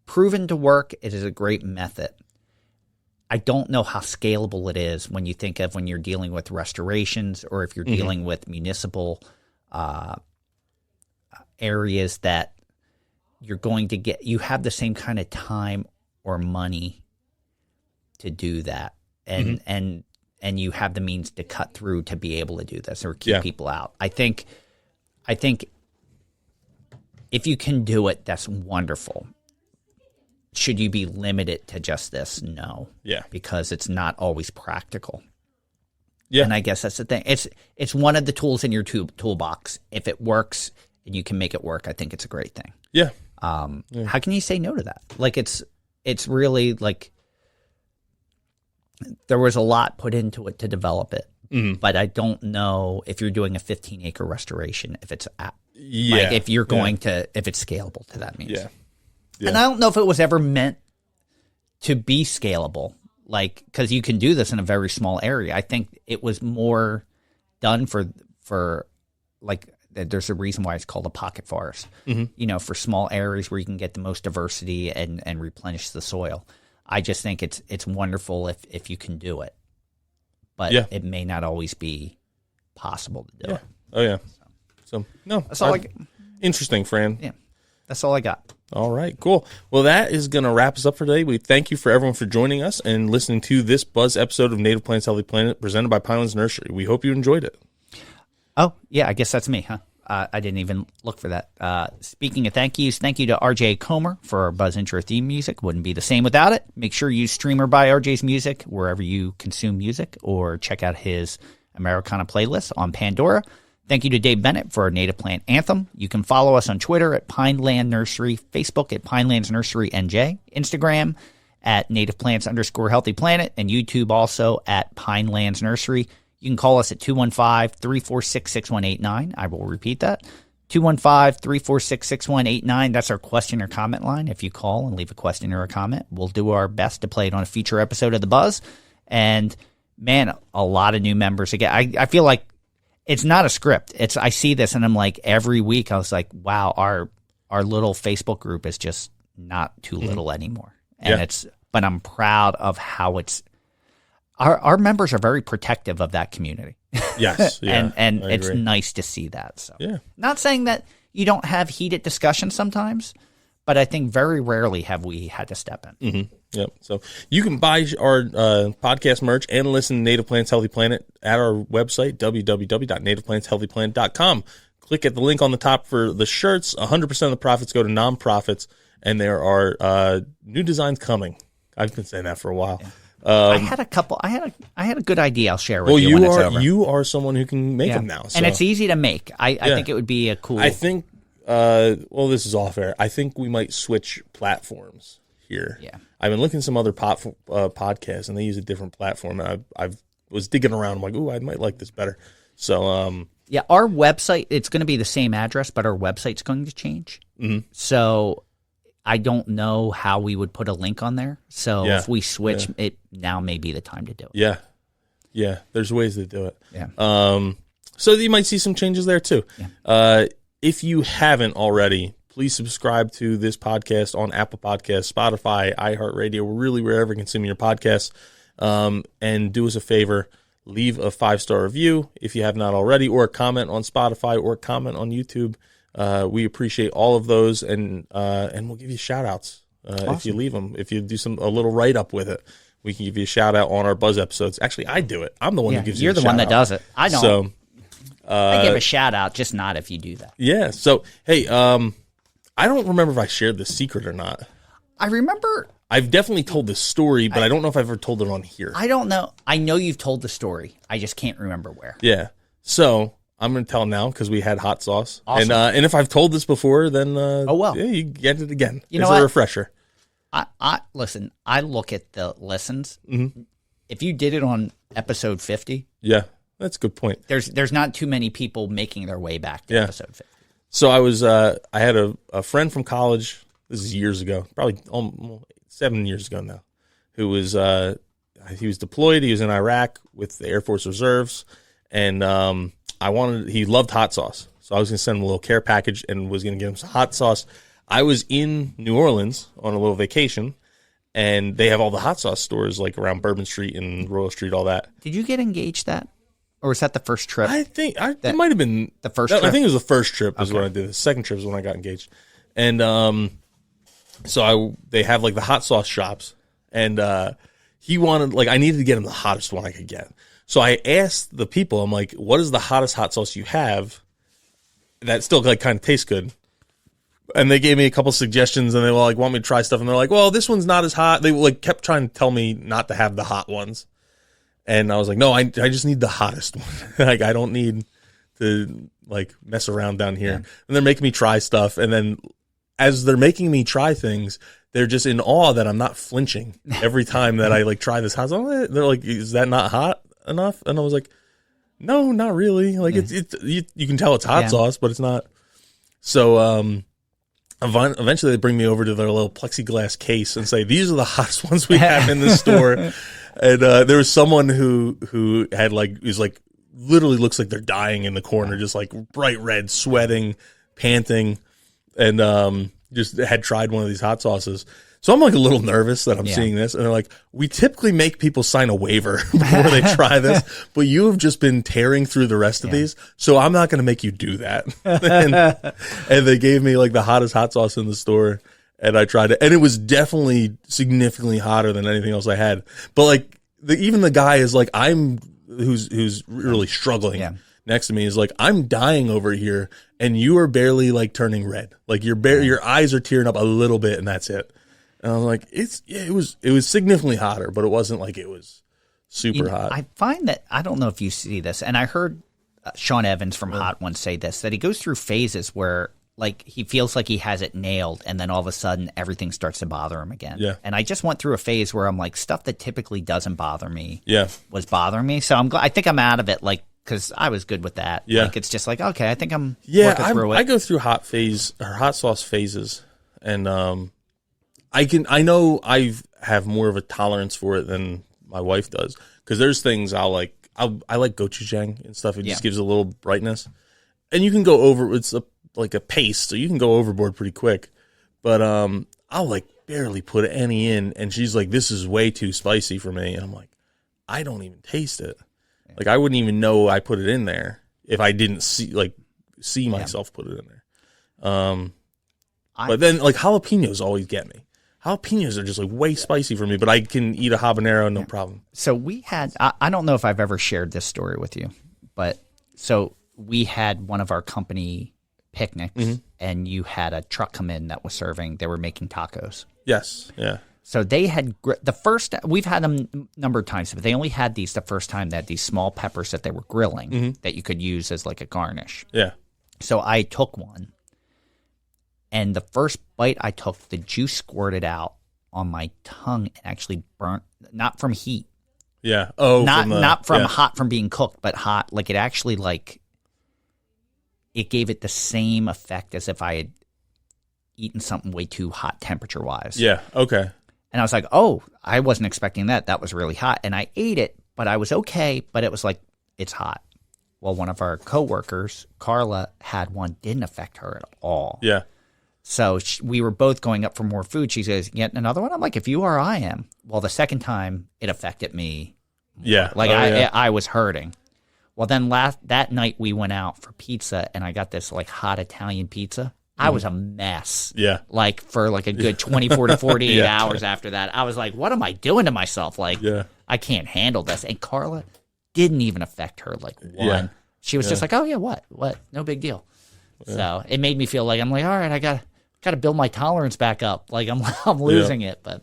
proven to work. It is a great method. I don't know how scalable it is when you think of when you're dealing with restorations or if you're dealing with municipal areas that you're going to get, you have the same kind of time or money to do that. And, and you have the means to cut through to be able to do this or keep people out. I think if you can do it, that's wonderful. Should you be limited to just this? No. Yeah. Because it's not always practical. Yeah. And I guess that's the thing. It's one of the tools in your toolbox. If it works and you can make it work, I think it's a great thing. Yeah. How can you say no to that? Like it's really like there was a lot put into it to develop it. But I don't know if you're doing a 15-acre restoration, if it's like if you're going to, if it's scalable to that means. Yeah. And I don't know if it was ever meant to be scalable, like, because you can do this in a very small area. I think it was more done for like, there's a reason why it's called a pocket forest, you know, for small areas where you can get the most diversity and replenish the soil. I just think it's wonderful if you can do it, but it may not always be possible to do it. Oh yeah. So no, That's all interesting, Fran. Yeah, that's all I got. All right, cool. Well, that is going to wrap us up for today. We thank you for everyone for joining us and listening to this Buzz episode of Native Plants Healthy Planet presented by Pinelands Nursery. We hope you enjoyed it. Oh, yeah, I guess that's me, huh? I didn't even look for that. Speaking of thank yous, thank you to RJ Comer for our Buzz intro theme music. Wouldn't be the same without it. Make sure you stream or buy RJ's music wherever you consume music or check out his Americana playlist on Pandora. Thank you to Dave Bennett for our Native Plant Anthem. You can follow us on Twitter at Pineland Nursery, Facebook at Pinelands Nursery NJ, Instagram at Native Plants _Healthy Planet, and YouTube also at Pinelands Nursery. You can call us at 215-346-6189. I will repeat that. 215-346-6189. That's our question or comment line. If you call and leave a question or a comment, we'll do our best to play it on a future episode of The Buzz. And, man, a lot of new members. Again, I feel like it's not a script. I see this and I'm like, every week I was like, wow, our little Facebook group is just not too little anymore. And but I'm proud of how our members are very protective of that community. Yes. Yeah, and it's nice to see that. So not saying that you don't have heated discussions sometimes, but I think very rarely have we had to step in. Yep. So you can buy our podcast merch and listen to Native Plants Healthy Planet at our website, www.nativeplantshealthyplanet.com. Click at the link on the top for the shirts. 100% of the profits go to nonprofits, and there are new designs coming. I've been saying that for a while. I had a couple. I had a good idea. I'll share with you when it's over. You are someone who can make them now, so. And it's easy to make. I think it would be a cool. I think. Well, this is off air. I think we might switch platforms here. Yeah. I've been looking at some other podcasts, and they use a different platform. And I was digging around. I'm like, ooh, I might like this better. So, yeah, our website, it's going to be the same address, but our website's going to change. So I don't know how we would put a link on there. So if we switch, it now may be the time to do it. Yeah. Yeah. There's ways to do it. Yeah. So you might see some changes there too. Yeah. If you haven't already, please subscribe to this podcast on Apple Podcasts, Spotify, iHeartRadio, really wherever you consume your podcasts. And do us a favor, leave a 5-star review if you have not already, or a comment on Spotify or a comment on YouTube. We appreciate all of those, and we'll give you shout-outs if you leave them. If you do a little write-up with it, we can give you a shout-out on our Buzz episodes. Actually, I do it. I'm the one who gives you a shout-out. You're the one that does it. I don't. So, I give a shout-out, just not if you do that. Yeah. So, hey, I don't remember if I shared the secret or not. I remember. I've definitely told this story, but I don't know if I've ever told it on here. I don't know. I know you've told the story. I just can't remember where. Yeah. So I'm going to tell now because we had hot sauce. Awesome. And if I've told this before, then well. yeah, you get it again. You know it's what? a refresher. I listen. I look at the listens. If you did it on episode 50, yeah, that's a good point. There's not too many people making their way back to episode 50. So I had a friend from college. This is years ago, probably almost 7 years ago now, who was he was deployed. He was in Iraq with the Air Force Reserves, and he loved hot sauce. So I was going to send him a little care package and was going to get him some hot sauce. I was in New Orleans on a little vacation, and they have all the hot sauce stores like around Bourbon Street and Royal Street, all that. Did you get engaged that? Or was that the first trip? I think it might have been the first trip? I think it was the first trip is when I did. The second trip is when I got engaged. And they have like the hot sauce shops. And he wanted, like, I needed to get him the hottest one I could get. So I asked the people, I'm like, what is the hottest hot sauce you have that still like kind of tastes good? And they gave me a couple suggestions, and they were like, want me to try stuff, and they're like, well, this one's not as hot. They like kept trying to tell me not to have the hot ones, and I was like, no, I just need the hottest one. Like, I don't need to like mess around down here. Yeah. And they're making me try stuff, and then as they're making me try things, they're just in awe that I'm not flinching every time that I like try this hot sauce. They're like, is that not hot enough? And I was like, no, not really. Like, it's you can tell it's hot sauce, but it's not. So eventually they bring me over to their little plexiglass case and say, these are the hottest ones we have in the store. And there was someone who had like, is like, literally looks like they're dying in the corner, just like bright red, sweating, panting, and just had tried one of these hot sauces. So I'm like a little nervous that I'm seeing this, and they're like, we typically make people sign a waiver before they try this, but you have just been tearing through the rest of these, so I'm not going to make you do that. And they gave me like the hottest hot sauce in the store, and I tried it, and it was definitely significantly hotter than anything else I had. But like even the guy is like, who's really struggling next to me is like, I'm dying over here, and you are barely like turning red. Like your eyes are tearing up a little bit, and that's it. And I was like, it was significantly hotter, but it wasn't like it was super hot. I find that, I don't know if you see this, and I heard Sean Evans from Hot once say this, that he goes through phases where like he feels like he has it nailed, and then all of a sudden everything starts to bother him again. Yeah. And I just went through a phase where I'm like, stuff that typically doesn't bother me was bothering me. So I think I'm out of it, like, because I was good with that. Yeah. Like, it's just like, okay, I think I'm working through it. I go through hot sauce phases, and I know I have more of a tolerance for it than my wife does, because there's things I like gochujang and stuff. It just gives a little brightness, and you can go over. It's like a paste, so you can go overboard pretty quick. But I'll like barely put any in, and she's like, "This is way too spicy for me," and I'm like, "I don't even taste it. Like, I wouldn't even know I put it in there if I didn't see myself put it in there." But then like jalapenos always get me. Jalapenos are just like way spicy for me, but I can eat a habanero no problem. So we had, I don't know if I've ever shared this story with you, but so we had one of our company picnics, and you had a truck come in that was they were making tacos. Yes. Yeah. So they had we've had them a number of times, but they only had these the first time. They had these small peppers that they were grilling that you could use as like a garnish. Yeah. So I took one. And the first bite I took, the juice squirted out on my tongue and actually burnt, not from heat. Yeah. Oh, not from hot from being cooked, but hot. Like, it actually, like, it gave it the same effect as if I had eaten something way too hot temperature-wise. Yeah. Okay. And I was like, oh, I wasn't expecting that. That was really hot. And I ate it, but I was okay. But it was like, it's hot. Well, one of our coworkers, Carla, had one, didn't affect her at all. Yeah. So we were both going up for more food. She says, "Get another one?" I'm like, "If you are, I am." Well, the second time, it affected me more. Yeah. Like, I was hurting. Well, then that night, we went out for pizza, and I got this, like, hot Italian pizza. I was a mess. Yeah. Like, for, like, a good 24 to 48 hours after that. I was like, what am I doing to myself? Like, I can't handle this. And Carla didn't even affect her, like, one. Yeah. She was just like, oh, yeah, what? No big deal. Yeah. So it made me feel like, I'm like, all right, I got to build my tolerance back up. Like, I'm losing it. But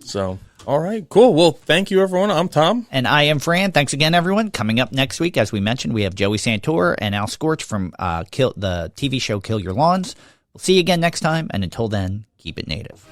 so, all right, cool. Well, thank you, everyone. I'm Tom. And I am Fran. Thanks again, everyone. Coming up next week, as we mentioned, we have Joey Santor and Al Scorch from the TV show Kill Your Lawns. We'll see you again next time. And until then, keep it native.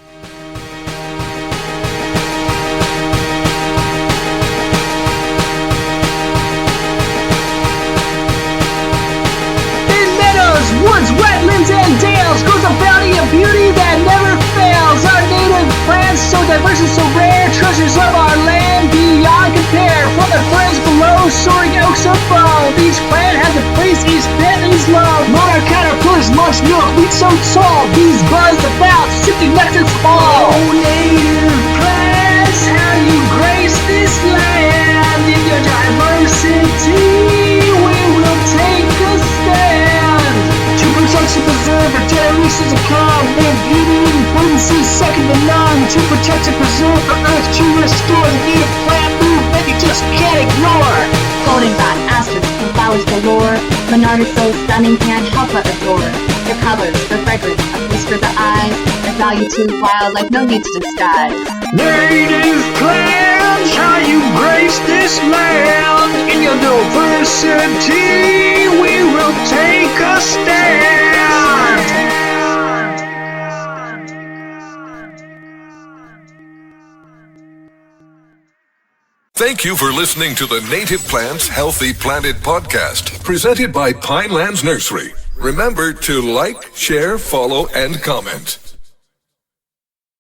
Woods, wetlands, and dales grows a bounty of beauty that never fails. Our native plants, so diverse and so rare, treasures of our land beyond compare. From the ferns below, soaring oaks above, each plant has a place each family's love. Monarch caterpillars launch milk, wheat so tall, bees buzz about, sipping nectar fall. Oh, native plants, how you grace this land in your diversity. reserved for Earth to restore the native plant movement you just can't ignore. Goldenrod, asters, and flowers galore. Menard is so stunning, can't help but adore. Their colors, their fragrance, a feast for the eyes. Their value to wildlife, no need to disguise. Native plants, how you grace this land. In your diversity, we will take a stand. Thank you for listening to the Native Plants Healthy Planet podcast, presented by Pinelands Nursery. Remember to like, share, follow, and comment.